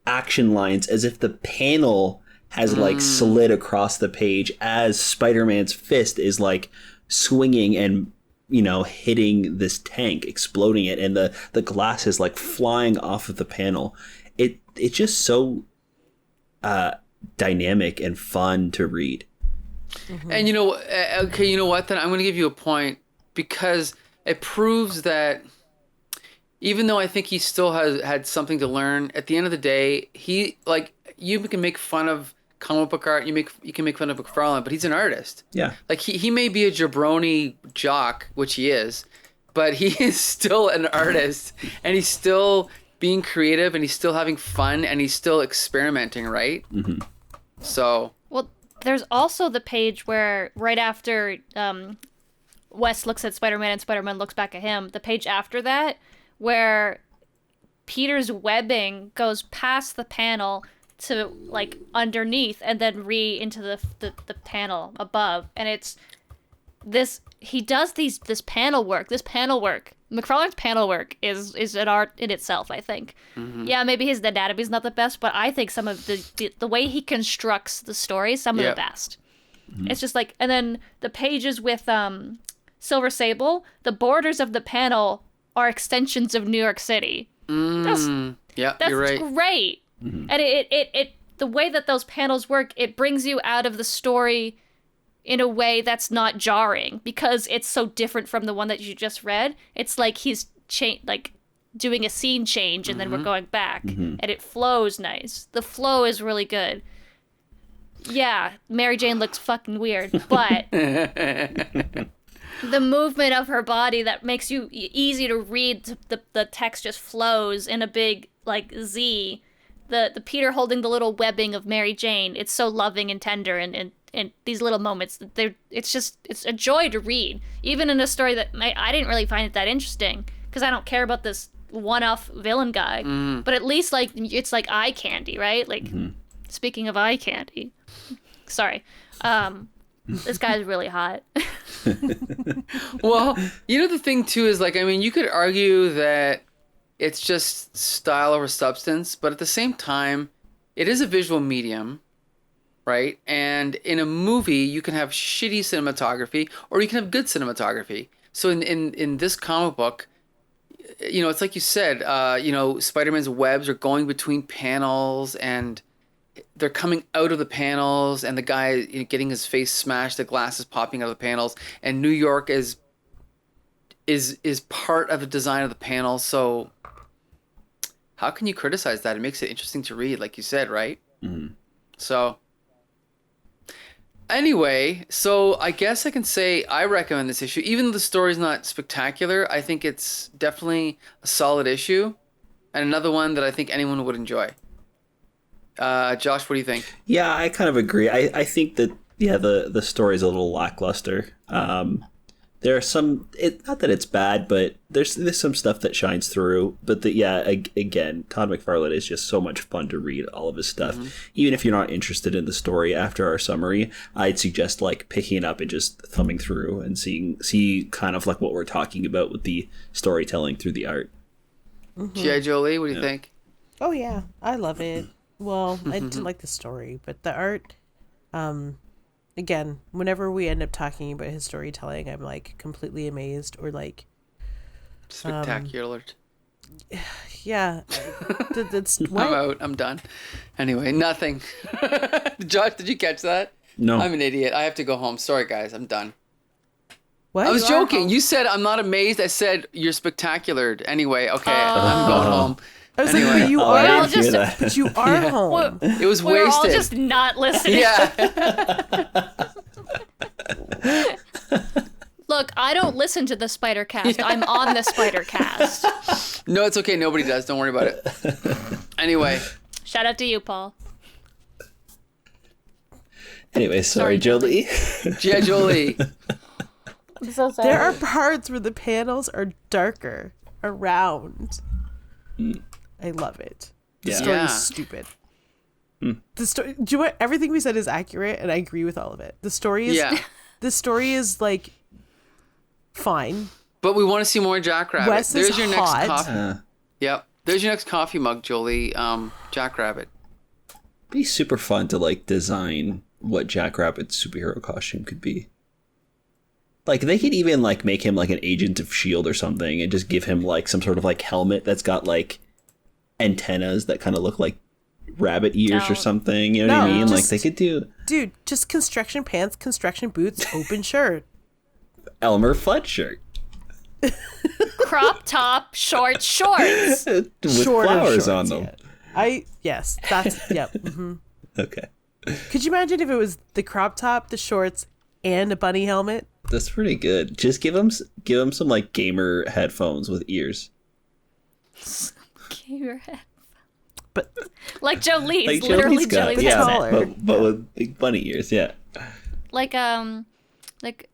action lines as if the panel has, like, slid across the page as Spider-Man's fist is, like, swinging and, hitting this tank, exploding it. And the glass is, like, flying off of the panel. It's just so dynamic and fun to read. And you know what? Then I'm going to give you a point because it proves that even though I think he still had something to learn, at the end of the day, you can make fun of comic book art, you can make fun of McFarlane, but he's an artist. Yeah. Like he may be a jabroni jock, which he is, but he is still an artist, and he's still being creative, and he's still having fun, and he's still experimenting, right? So. Well, there's also the page where right after Wes looks at Spider-Man and Spider-Man looks back at him, the page after that where Peter's webbing goes past the panel to like underneath and then into the panel above, and it's this. He does this panel work. McFarlane's panel work is an art in itself, I think. Mm-hmm. Yeah, maybe his anatomy's not the best, but I think some of the way he constructs the stories, some of the best. Mm-hmm. It's just like, and then the pages with Silver Sable, the borders of the panel are extensions of New York City. That's you're right. Great. Mm-hmm. And it the way that those panels work, it brings you out of the story in a way that's not jarring because it's so different from the one that you just read. It's like he's like doing a scene change and then we're going back, and it flows nice. The flow is really good. Yeah, Mary Jane looks fucking weird, but the movement of her body that makes you easy to read, the text just flows in a big like Z. The Peter holding the little webbing of Mary Jane, it's so loving and tender, and these little moments, it's a joy to read, even in a story that I didn't really find it that interesting because I don't care about this one-off villain guy, but at least like it's like eye candy, right? Like speaking of eye candy, sorry, this guy's really hot. Well, the thing too is like, I mean, you could argue that it's just style over substance, but at the same time, it is a visual medium. Right? And in a movie, you can have shitty cinematography or you can have good cinematography. So in this comic book, it's like you said, Spider-Man's webs are going between panels and they're coming out of the panels and the guy getting his face smashed, the glass is popping out of the panels, and New York is part of the design of the panels. So how can you criticize that? It makes it interesting to read, like you said, right? Mm-hmm. So anyway, so I guess I can say I recommend this issue. Even though the story's not spectacular, I think it's definitely a solid issue and another one that I think anyone would enjoy. Josh, what do you think? Yeah, I kind of agree. I think that, the story's a little lackluster. There are some, not that it's bad, but there's some stuff that shines through. But again, Todd McFarlane is just so much fun to read all of his stuff. Mm-hmm. Even if you're not interested in the story after our summary, I'd suggest like picking it up and just thumbing through and see kind of like what we're talking about with the storytelling through the art. Mm-hmm. G.I. Jolie, what do you think? Oh yeah, I love it. Well, I didn't like the story, but the art, again, whenever we end up talking about his storytelling, I'm like completely amazed or like spectacular. Yeah, that's I'm out. I'm done. Anyway, nothing. Josh, did you catch that? No, I'm an idiot. I have to go home. Sorry, guys. I'm done. What? I was joking. You said I'm not amazed. I said you're spectacular. Anyway, okay, I'm going home. I was anyway. Like, but you are but you are home. It was we're wasted. We're all just not listening. Yeah. Look, I don't listen to the Spider Cast. Yeah. I'm on the Spider Cast. No, it's okay. Nobody does. Don't worry about it. Anyway. Shout out to you, Paul. Anyway, sorry, Jolie. Yeah, Jolie. I'm so sorry. There are parts where the panels are darker around. I love it. The story is stupid. The story. Do you know what? Everything we said is accurate, and I agree with all of it. The story is. Yeah. The story is like fine. But we want to see more Jackrabbit. Wes There's is your hot. next coffee. Yep. There's your next coffee mug, Jolie. Jackrabbit. Be super fun to like design what Jackrabbit's superhero costume could be. Like they could even like make him like an agent of S.H.I.E.L.D. or something and just give him like some sort of like helmet that's got like antennas that kind of look like rabbit ears or something. You know what I mean? Like they could do... Dude, just construction pants, construction boots, open shirt. Elmer Fudd shirt. Crop top, shorts. With flowers on them. Yes, that's... Yep. Mm-hmm. Okay. Could you imagine if it was the crop top, the shorts, and a bunny helmet? That's pretty good. Just give him some like gamer headphones with ears. Gamer headphones. But like Jolie's, like literally Jolie's headset. But with big bunny ears, yeah. Like a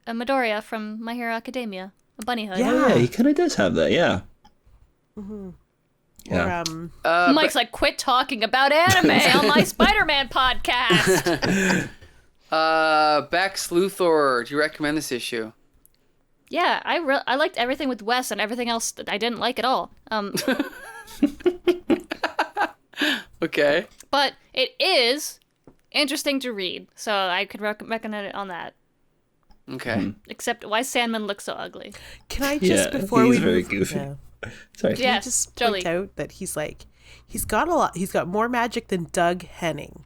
Midoriya from My Hero Academia, a bunny hood. Yeah, he kind of does have that, yeah. Mm-hmm. Yeah. Mike's like, quit talking about anime on my Spider-Man podcast. Bex Luthor, do you recommend this issue? Yeah, I liked everything with Wes and everything else that I didn't like at all. Okay. But it is interesting to read, so I could recommend it on that. Okay. Except, why Sandman looks so ugly? Can I just before he's we very move, goofy. Yeah. Sorry. Can I Yes, just totally. point out that he's got a lot. He's got more magic than Doug Henning.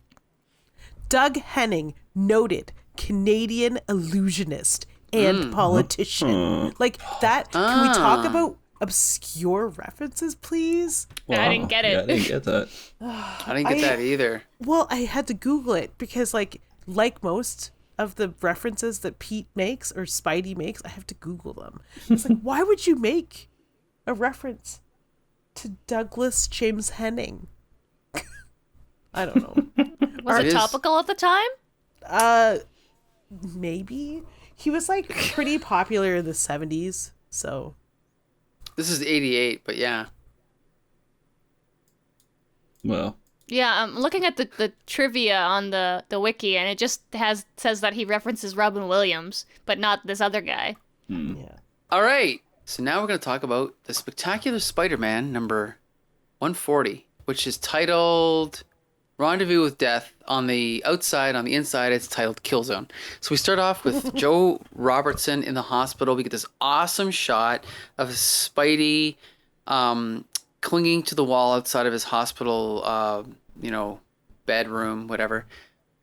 Doug Henning, noted Canadian illusionist and politician. Like that. Can we talk about obscure references, please? I didn't get it. Yeah, I didn't get that. I didn't get that either. Well, I had to Google it because, like most of the references that Pete makes or Spidey makes, I have to Google them. It's like, why would you make a reference to Douglas James Henning? I don't know. Was it topical at the time? Maybe. He was like pretty popular in the 70s, so. This is 88, but yeah. Well, Yeah, I'm looking at the trivia on the wiki, and it just says that he references Robin Williams, but not this other guy. Yeah. All right. So now we're going to talk about the Spectacular Spider-Man number 140, which is titled Rendezvous with Death. On the outside, on the inside, it's titled Kill Zone. So we start off with Joe Robertson in the hospital. We get this awesome shot of Spidey clinging to the wall outside of his hospital, bedroom, whatever.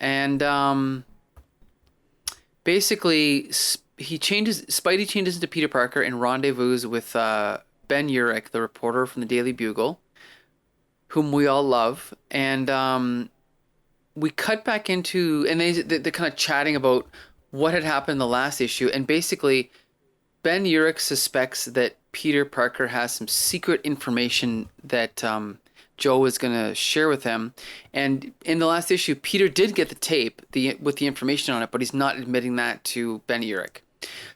And basically, Spidey changes into Peter Parker and rendezvous with Ben Urich, the reporter from the Daily Bugle, whom we all love. And we cut back into, and they're kind of chatting about what had happened in the last issue. And basically, Ben Urich suspects that Peter Parker has some secret information that Joe is going to share with him. And in the last issue, Peter did get the tape with the information on it, but he's not admitting that to Ben Urich.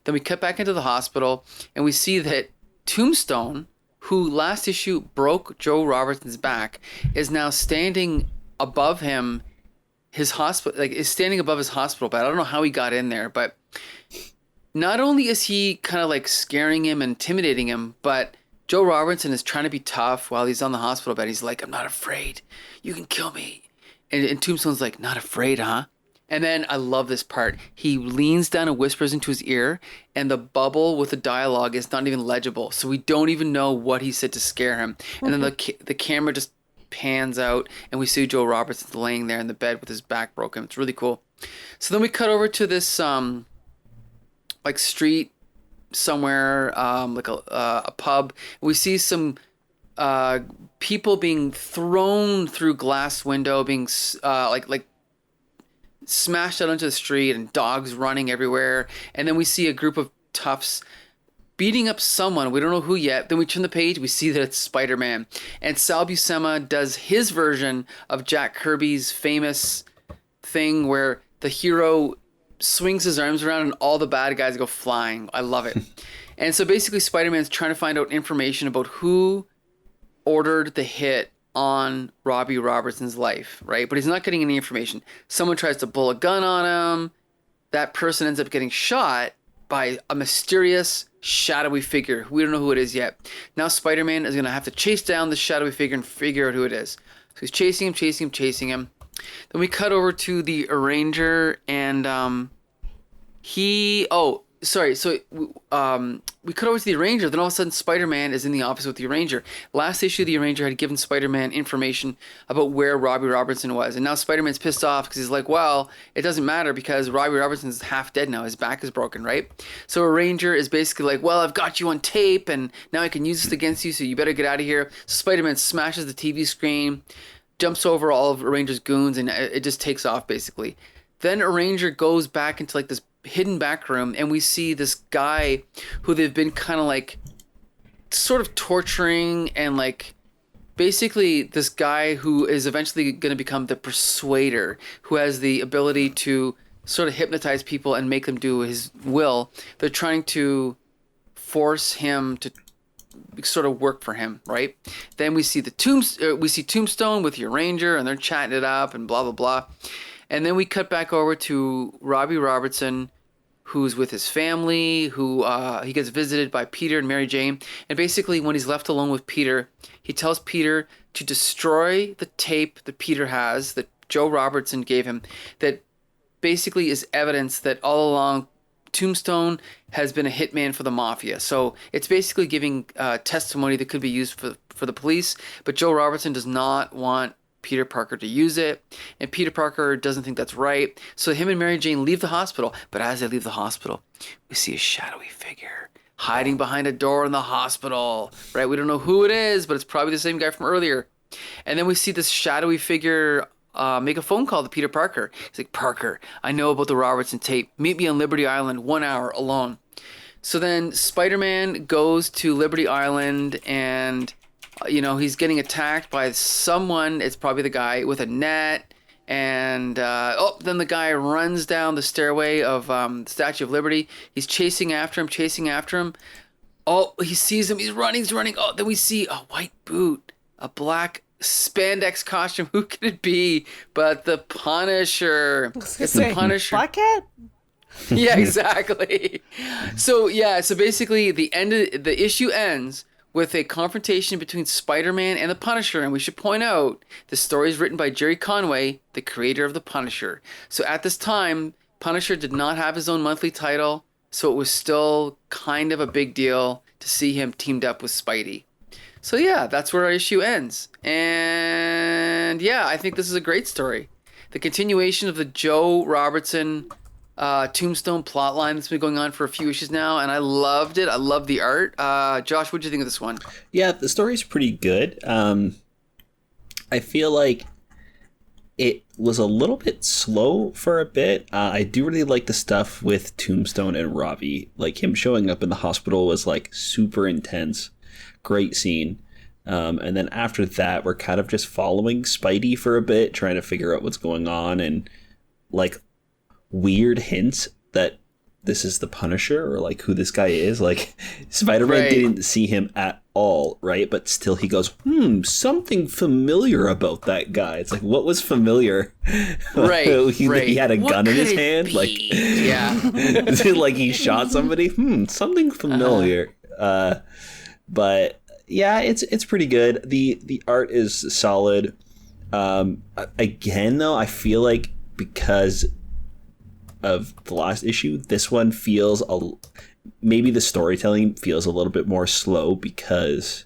Then we cut back into the hospital, and we see that Tombstone, who last issue broke Joe Robertson's back, is now standing above him, is standing above his hospital bed. I don't know how he got in there, but not only is he kind of like scaring him, intimidating him, but Joe Robertson is trying to be tough while he's on the hospital bed. He's like, I'm not afraid. You can kill me. And Tombstone's like, not afraid, huh? And then I love this part. He leans down and whispers into his ear, and the bubble with the dialogue is not even legible. So we don't even know what he said to scare him. And then the camera just pans out, and we see Joe Robertson laying there in the bed with his back broken. It's really cool. So then we cut over to this street somewhere, like a pub. We see some people being thrown through glass window, being like smashed out onto the street, and dogs running everywhere. And then we see a group of toughs beating up someone. We don't know who yet. Then we turn the page. We see that it's Spider-Man. And Sal Buscema does his version of Jack Kirby's famous thing where the hero swings his arms around and all the bad guys go flying. I love it. And so basically Spider-Man's trying to find out information about who ordered the hit on Robbie Robertson's life, right? But he's not getting any information. Someone tries to pull a gun on him. That person ends up getting shot by a mysterious shadowy figure. We don't know who it is yet. Now Spider-Man is going to have to chase down the shadowy figure and figure out who it is. So he's chasing him. Then we cut over to the Arranger, and we cut over to the Arranger. Then all of a sudden Spider-Man is in the office with the Arranger. Last issue, the Arranger had given Spider-Man information about where Robbie Robertson was, and now Spider-Man's pissed off because he's like, well, it doesn't matter because Robbie Robertson's half dead now. His back is broken, right? So Arranger is basically like, well, I've got you on tape, and now I can use this against you, so you better get out of here. So Spider-Man smashes the TV screen, jumps over all of Arranger's goons, and it just takes off basically. Then Arranger goes back into like this hidden back room, and we see this guy who they've been kind of like sort of torturing, and like basically this guy who is eventually going to become the Persuader, who has the ability to sort of hypnotize people and make them do his will. They're trying to force him to sort of work for him, right? Then we see Tombstone with your Ranger, and they're chatting it up and blah blah blah, and then we cut back over to Robbie Robertson, who's with his family, who he gets visited by Peter and Mary Jane, and basically when he's left alone with Peter, he tells Peter to destroy the tape that Peter has that Joe Robertson gave him, that basically is evidence that all along Tombstone has been a hitman for the mafia. So it's basically giving testimony that could be used for the police, but Joe Robertson does not want Peter Parker to use it, and Peter Parker doesn't think that's right. So him and Mary Jane leave the hospital, but as they leave the hospital, we see a shadowy figure hiding behind a door in the hospital, right? We don't know who it is, but it's probably the same guy from earlier. And then we see this shadowy figure make a phone call to Peter Parker. He's like, Parker, I know about the Robertson tape. Meet me on Liberty Island, 1 hour alone. So then Spider-Man goes to Liberty Island, and he's getting attacked by someone. It's probably the guy with a net. And then the guy runs down the stairway of the Statue of Liberty. He's chasing after him. Oh, he sees him. He's running. Oh, then we see a white boot, a black spandex costume. Who could it be but the Punisher? It's the Punisher. Black Cat? Yeah, exactly. So basically the issue ends with a confrontation between Spider-Man and the Punisher, and we should point out the story is written by Gerry Conway, the creator of the Punisher. So at this time, Punisher did not have his own monthly title, so it was still kind of a big deal to see him teamed up with Spidey. So yeah, that's where our issue ends. And yeah, I think this is a great story. The continuation of the Joe Robertson Tombstone plotline that's been going on for a few issues now, and I loved it. I love the art. Josh, what did you think of this one? Yeah, the story's pretty good. I feel like it was a little bit slow for a bit. I do really like the stuff with Tombstone and Robbie. Like, him showing up in the hospital was like super intense. Great scene. And then after that, we're kind of just following Spidey for a bit, trying to figure out what's going on, and like weird hints that this is the Punisher, or like who this guy is. Like, Spider-Man didn't see him at all, right? But still he goes, something familiar about that guy. It's like, what was familiar? Right. He had a gun in his hand. Be? Like, yeah. like he shot somebody. Something familiar. But yeah, it's pretty good. The art is solid. Again, though, I feel like because of the last issue, this one feels maybe the storytelling feels a little bit more slow because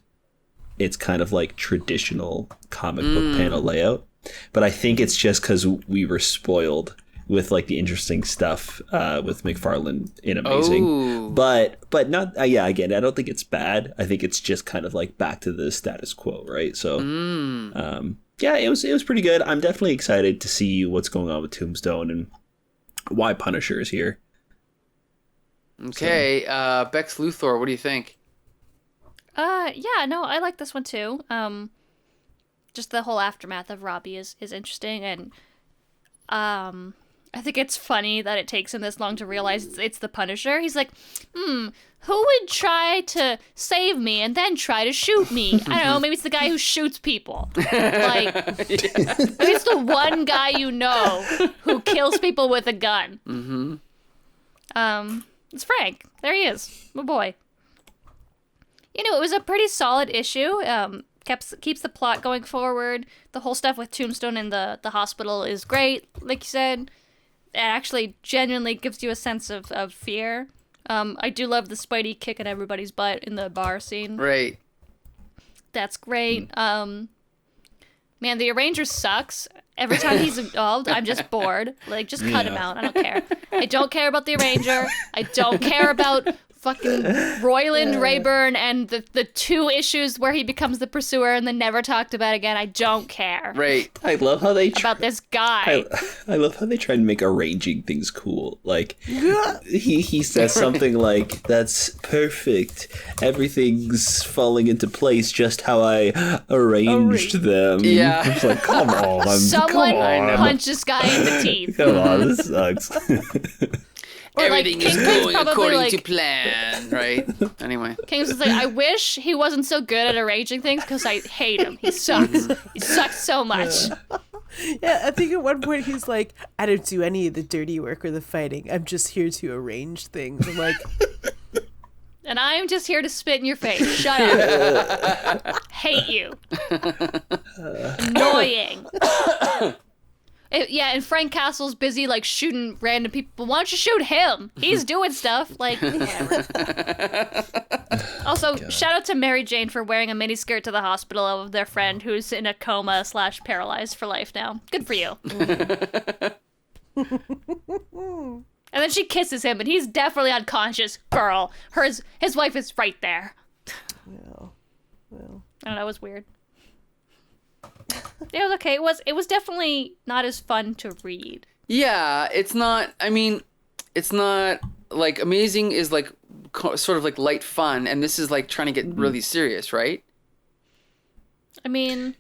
it's kind of like traditional comic book panel layout. But I think it's just because we were spoiled with like the interesting stuff with McFarlane in Amazing. Oh. But not again, I don't think it's bad. I think it's just kind of like back to the status quo, right? So yeah, it was pretty good. I'm definitely excited to see what's going on with Tombstone and why Punisher is here. Okay, so. Bex Luthor, what do you think? Yeah, no, I like this one too. Just the whole aftermath of Robbie is interesting, and I think it's funny that it takes him this long to realize it's the Punisher. He's like, who would try to save me and then try to shoot me? I don't know, maybe it's the guy who shoots people. Like, maybe it's the one guy you know who kills people with a gun. It's Frank. There he is. My boy. It was a pretty solid issue. Keeps the plot going forward. The whole stuff with Tombstone in the hospital is great, like you said. It actually genuinely gives you a sense of fear. I do love the Spidey kicking everybody's butt in the bar scene. Right. That's great. Man, the Arranger sucks. Every time he's involved, I'm just bored. Like, just cut him out. I don't care. I don't care about the Arranger. I don't care about fucking Royland Rayburn and the 2 issues where he becomes the pursuer and then never talked about again. I don't care. Right. I love how they about this guy. I love how they try and make arranging things cool. Like, he says something like, "That's perfect. Everything's falling into place just how I arranged them." Yeah. It's like, come on. Someone punch this guy in the teeth. Come on, this sucks. Or like Everything is Kingpin's going probably according like to plan, right? Anyway. King's is like, I wish he wasn't so good at arranging things because I hate him. He sucks. He sucks so much. Yeah, I think at one point he's like, I don't do any of the dirty work or the fighting. I'm just here to arrange things. I'm like, And I'm just here to spit in your face. Shut up. Hate you. Annoying. Yeah, and Frank Castle's busy like shooting random people. Why don't you shoot him? He's doing stuff. Like, whatever. Also, shout out to Mary Jane for wearing a miniskirt to the hospital of their friend who's in a coma / paralyzed for life now. Good for you. And then she kisses him, and he's definitely unconscious. Girl, his wife is right there. well. I don't know. It was weird. It was okay. It was definitely not as fun to read. Yeah, it's not. I mean, it's not like Amazing is like sort of like light fun, and this is like trying to get really serious, right? I mean,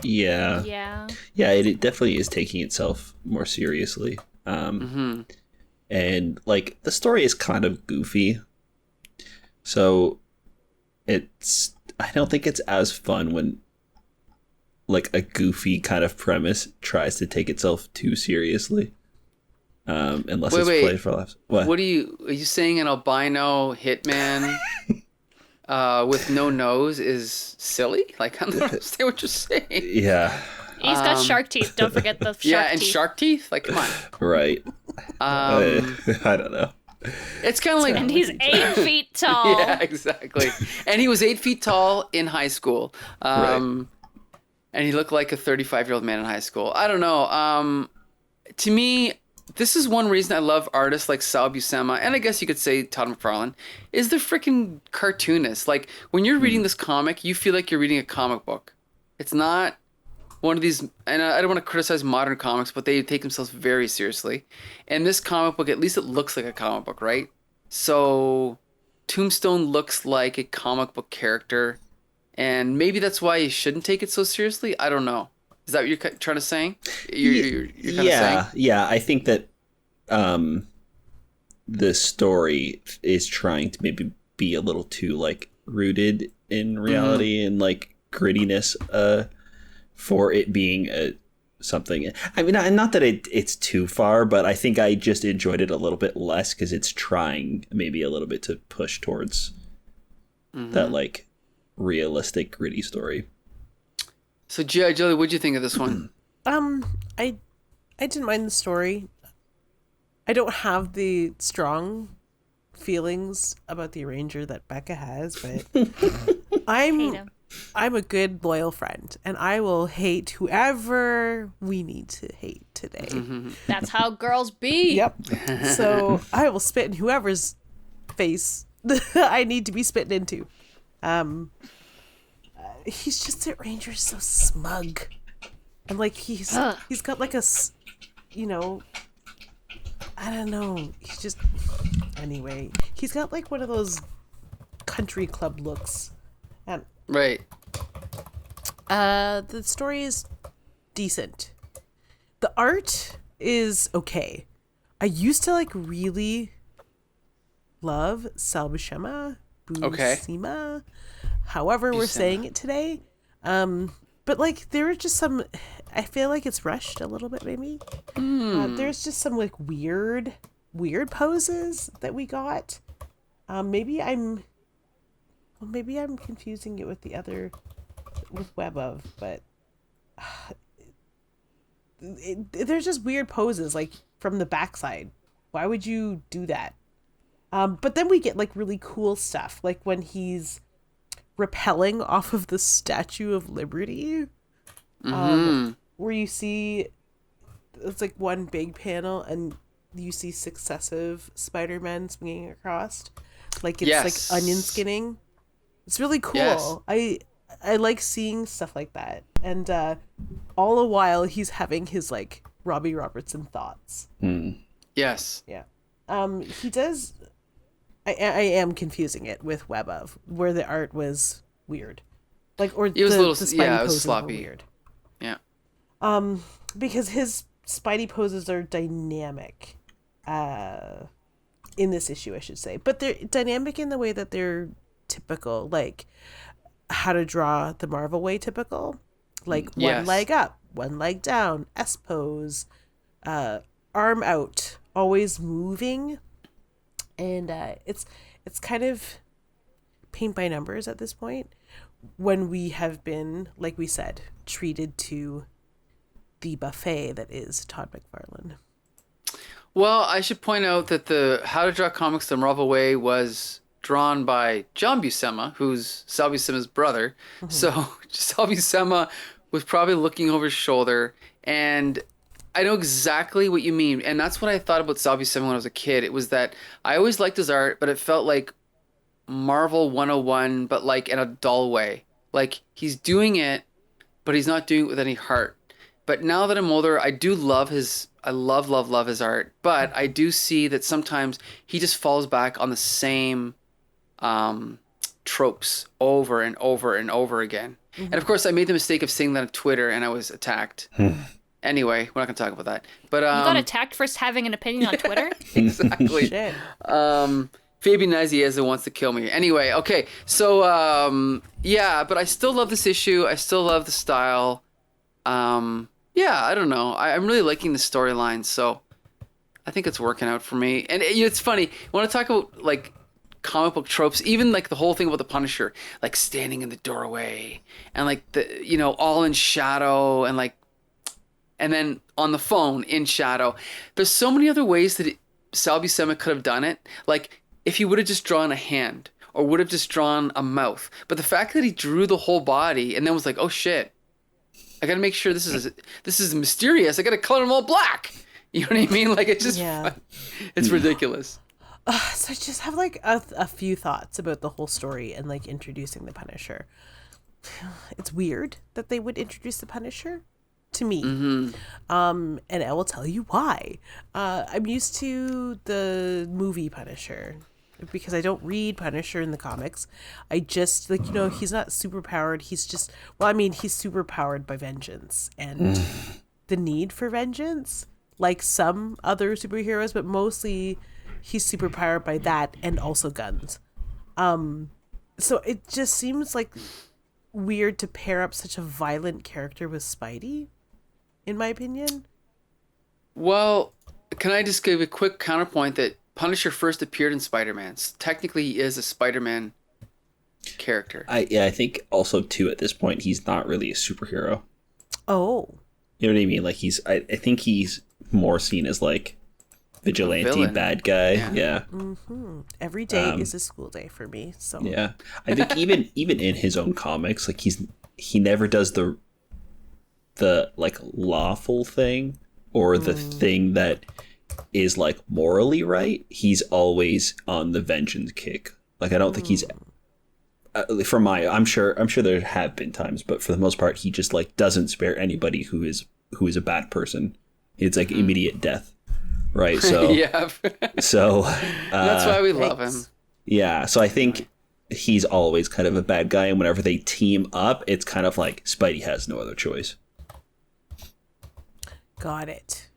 Yeah. yeah. Yeah, it definitely is taking itself more seriously. And like the story is kind of goofy. So I don't think it's as fun when like a goofy kind of premise tries to take itself too seriously. Unless it's played for laughs. What are you saying an albino hitman with no nose is silly? Like, I don't understand what you're saying. Yeah. He's got shark teeth. Don't forget the shark teeth. Yeah, and shark teeth? Like, come on. Right. I don't know. It's kind of like... And he's 8 feet tall. Yeah, exactly. And he was 8 feet tall in high school. Right. And he looked like a 35-year-old man in high school. I don't know. To me, this is one reason I love artists like Sal Buscema, and I guess you could say Todd McFarlane, is they're freaking cartoonists. Like, when you're reading this comic, you feel like you're reading a comic book. It's not one of these, and I don't want to criticize modern comics, but they take themselves very seriously. And this comic book, at least it looks like a comic book, right? So Tombstone looks like a comic book character, and maybe that's why you shouldn't take it so seriously. I don't know. Is that what you're trying to say? You're kind of saying? Yeah. I think that the story is trying to maybe be a little too like rooted in reality and like grittiness for it being something. I mean, not that it's too far, but I think I just enjoyed it a little bit less because it's trying maybe a little bit to push towards that like realistic gritty story. So, Jolie, what'd you think of this one? I didn't mind the story. I don't have the strong feelings about the arranger that Becca has, but I'm a good loyal friend, and I will hate whoever we need to hate today. That's how girls be. Yep. So I will spit in whoever's face I need to be spitting into. He's just that Ranger's so smug, and like he's got like a, you know, I don't know. He's just anyway. He's got like one of those country club looks, and Right. the story is decent. The art is okay. I used to like really love Sal Buscema. Buscema. However we're saying it today. But like there are just some, I feel like it's rushed a little bit maybe. There's just some like weird poses that we got. Maybe I'm confusing it with the other, with Web of, but there's just weird poses like from the backside. Why would you do that? But then we get like really cool stuff, like when he's rappelling off of the Statue of Liberty, where you see it's like one big panel and you see successive Spider-Men swinging across, like it's like onion skinning. It's really cool. Yes. I like seeing stuff like that, and all the while he's having his like Robbie Robertson thoughts. Yes. Yeah. He does. I am confusing it with Web of, where the art was weird, like, or it was the, a little, the Spidey yeah, it was poses sloppy. were weird. Yeah. Because his Spidey poses are dynamic, in this issue, I should say. But they're dynamic in the way that they're typical, like how to draw the Marvel way typical. Like one leg up, one leg down, S pose, arm out, always moving. And it's kind of paint by numbers at this point, when we have been, like we said, treated to the buffet that is Todd McFarlane. Well, I should point out that the How to Draw Comics the Marvel Way was drawn by John Buscema, who's Sal Buscema's brother. Mm-hmm. So Sal Buscema was probably looking over his shoulder, and I know exactly what you mean. And that's what I thought about Sal Buscema when I was a kid. It was that I always liked his art, but it felt like Marvel 101, but like in a dull way. Like he's doing it, but he's not doing it with any heart. But now that I'm older, I do love I love his art. But I do see that sometimes he just falls back on the same tropes over and over and over again. Mm-hmm. And of course, I made the mistake of saying that on Twitter, and I was attacked. Anyway, we're not going to talk about that. But you got attacked for having an opinion on Twitter? Exactly. Fabian Nazieza wants to kill me. Anyway, okay. So, but I still love this issue. I still love the style. I don't know. I'm really liking the storyline, so I think it's working out for me. And it's funny. When I talk about, like, comic book tropes, even, like, the whole thing about the Punisher, like, standing in the doorway, and, like, all in shadow, and, like, and then on the phone in shadow. There's so many other ways that Sal Buscema could have done it. Like, if he would have just drawn a hand, or would have just drawn a mouth. But the fact that he drew the whole body and then was like, oh shit, I gotta make sure this is mysterious. I gotta color them all black. You know what I mean? Like, it's just, it's ridiculous. So I just have like a few thoughts about the whole story and like introducing the Punisher. It's weird that they would introduce the Punisher to me. Mm-hmm. And I will tell you why. I'm used to the movie Punisher because I don't read Punisher in the comics. I just, like, he's not super powered. He's just, he's super powered by vengeance and the need for vengeance, like some other superheroes, but mostly he's super powered by that and also guns. So it just seems like weird to pair up such a violent character with Spidey, in my opinion. Well, can I just give a quick counterpoint that Punisher first appeared in Spider-Man. Technically, he is a Spider-Man character. I think also, too, at this point, he's not really a superhero. Oh. You know what I mean? Like, I think he's more seen as, like, vigilante bad guy. Yeah. Mm-hmm. Every day is a school day for me, so. Yeah. I think even in his own comics, like, he never does the like, lawful thing or the thing that is, like, morally right. He's always on the vengeance kick. Like, I don't think he's I'm sure there have been times, but for the most part he just, like, doesn't spare anybody who is a bad person. It's like immediate death, right? So yeah. So that's why we love him. Yeah, so I think he's always kind of a bad guy, and whenever they team up, it's kind of like Spidey has no other choice. Got it.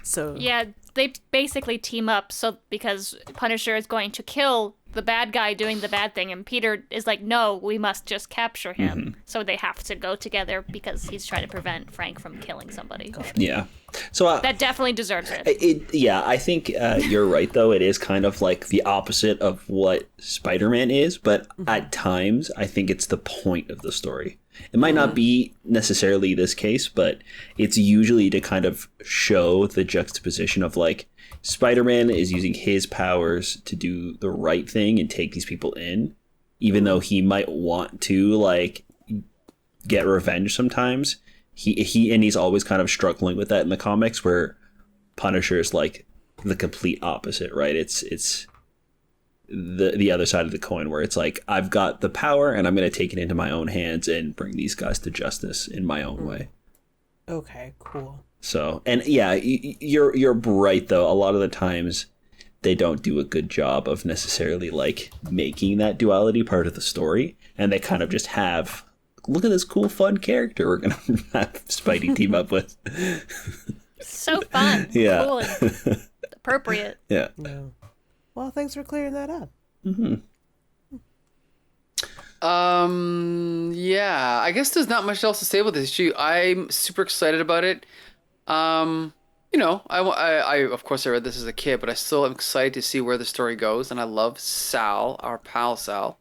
So yeah, they basically team up because Punisher is going to kill the bad guy doing the bad thing, and Peter is like, no, we must just capture him. Mm-hmm. So they have to go together because he's trying to prevent Frank from killing somebody. Yeah. So that definitely deserves it. I think you're right, though. It is kind of like the opposite of what Spider-Man is, but at times I think it's the point of the story. It might not be necessarily this case, but it's usually to kind of show the juxtaposition of, like, Spider-Man is using his powers to do the right thing and take these people in, even though he might want to, like, get revenge sometimes. He's always kind of struggling with that in the comics, where Punisher is, like, the complete opposite, right? It's the other side of the coin, where it's like, I've got the power and I'm going to take it into my own hands and bring these guys to justice in my own way. Okay, cool. So, and yeah, you're right, though. A lot of the times they don't do a good job of necessarily, like, making that duality part of the story, and they kind of just have, look at this cool, fun character we're going to have Spidey team up with. So fun. Yeah. Cool. appropriate. Yeah. No. Well, thanks for clearing that up. Yeah, I guess there's not much else to say about this issue. I'm super excited about it. You know, I of course I read this as a kid, but I still am excited to see where the story goes, and I love Sal, our pal Sal.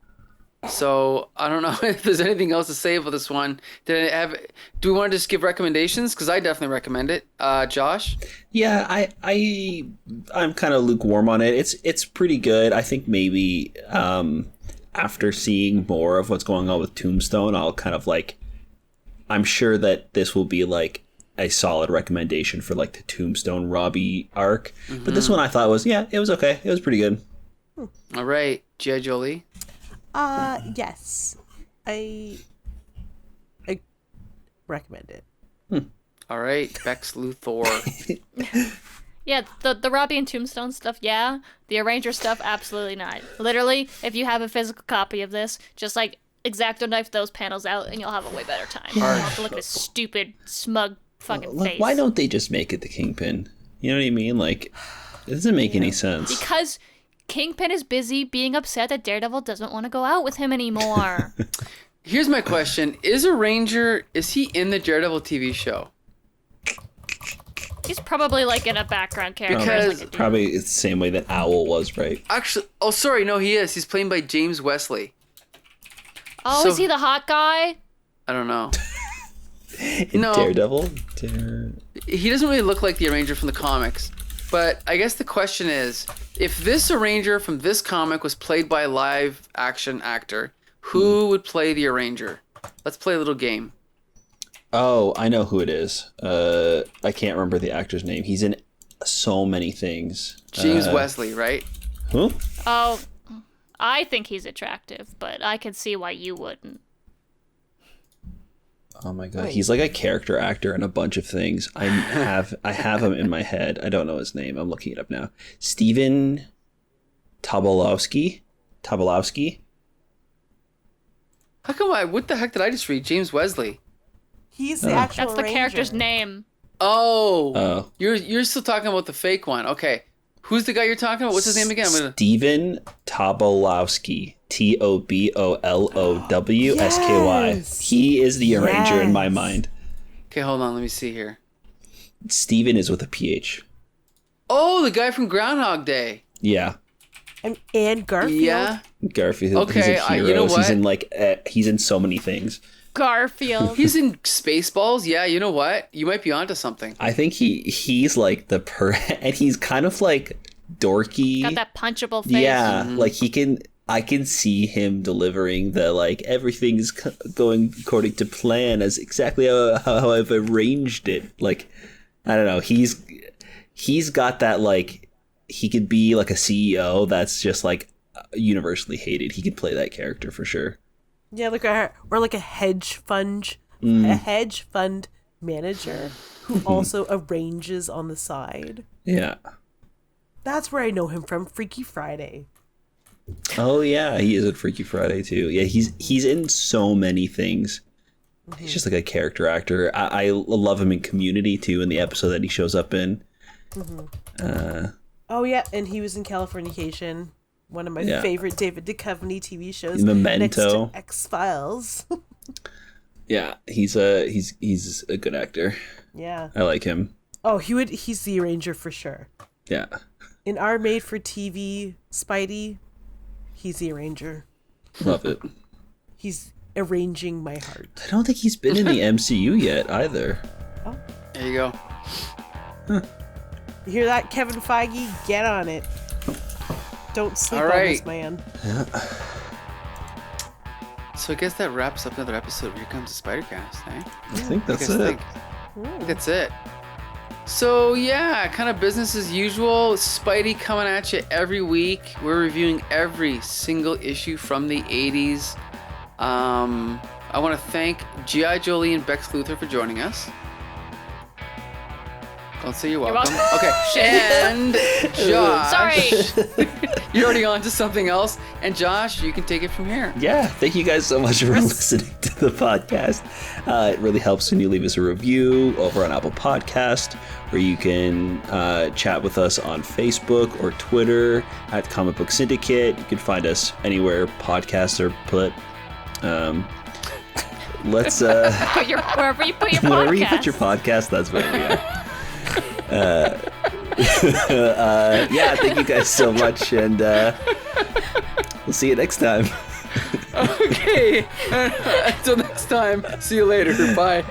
So I don't know if there's anything else to say about this one. Do we want to just give recommendations? Because I definitely recommend it. Josh? Yeah, I'm kind of lukewarm on it. It's pretty good. I think maybe after seeing more of what's going on with Tombstone, I'll kind of like. I'm sure that this will be like a solid recommendation for like the Tombstone Robbie arc. But this one I thought was it was okay. It was pretty good. All right, Gia Jolie. Yes, I recommend it. All right, Bex Luthor. Yeah, the Robbie and Tombstone stuff, yeah. The Arranger stuff, absolutely not. Literally, if you have a physical copy of this, just like X-Acto knife those panels out and you'll have a way better time. You don't have to look at his stupid, smug fucking face. Why don't they just make it the Kingpin? You know what I mean? Like, it doesn't make any sense. Because Kingpin is busy being upset that Daredevil doesn't want to go out with him anymore. Here's my question. Is he in the Daredevil TV show? He's probably like in a background character. Because like Probably it's the same way that Owl was, right? Actually, sorry, no, he is. He's played by James Wesley. Oh, So- is he the hot guy? I don't know. Daredevil? He doesn't really look like the Arranger from the comics. But I guess the question is, if this Arranger from this comic was played by a live action actor, who would play the Arranger? Let's play a little game. Oh, I know who it is. I can't remember the actor's name. He's in so many things. James Wesley, right? Who? Oh, I think he's attractive, but I can see why you wouldn't. Oh my god, he's like a character actor in a bunch of things. I have him in my head. I don't know his name. I'm looking it up now. Steven Tobolowsky. How come what the heck did I just read? James Wesley. He's the actual That's the Ranger. character's name. Oh. You're still talking about the fake one. Okay. Who's the guy you're talking about? What's his name again? Steven Tobolowsky. Tobolowsky. Yes. He is the Arranger in my mind. Okay, hold on. Let me see here. Steven is with a PH. Oh, the guy from Groundhog Day. Yeah. And Garfield. Yeah. Garfield. Okay, He's a hero. you know what? He's in he's in so many things. Garfield. He's in Spaceballs. Yeah, you know what? You might be onto something. I think he's like and he's kind of like dorky. Got that punchable face. Yeah, like I can see him delivering the like everything's going according to plan as exactly how I've arranged it. Like, I don't know. He's got that like he could be like a CEO that's just like universally hated. He could play that character for sure. Yeah, or like a hedge fund manager who also arranges on the side. Yeah. That's where I know him from. Freaky Friday. Oh yeah, he is at Freaky Friday too. Yeah, he's in so many things. He's just like a character actor. I love him in Community too, in the episode that he shows up in. Oh yeah, and he was in Californication, one of my favorite David Duchovny TV shows. Memento. Next to X-Files. Yeah, he's a good actor. Yeah. I like him. Oh, he's the Arranger for sure. Yeah. In our made-for-TV Spidey, he's the Arranger. Love it. He's arranging my heart. I don't think he's been in the MCU yet either. Oh. There you go. You hear that, Kevin Feige? Get on it. Don't sleep on this man. Yeah. So I guess that wraps up another episode of Here Comes the Spider-Cast, eh? I think that's What do you it. guys think? I think that's it. So yeah, kind of business as usual. Spidey coming at you every week. We're reviewing every single issue from the 80s. I want to thank G.I. Jolie and Bex Luthor for joining us. Don't say you're welcome. Okay. And Josh. Sorry. You're already on to something else. And Josh, you can take it from here. Yeah, thank you guys so much for listening to the podcast. It really helps when you leave us a review over on Apple Podcast, or you can chat with us on Facebook or Twitter at Comic Book Syndicate. You can find us anywhere podcasts are put. Let's Wherever you put your podcast. wherever you put your podcast, that's where we are. Yeah, thank you guys so much, and we'll see you next time. Okay. Until next time. See you later. Bye.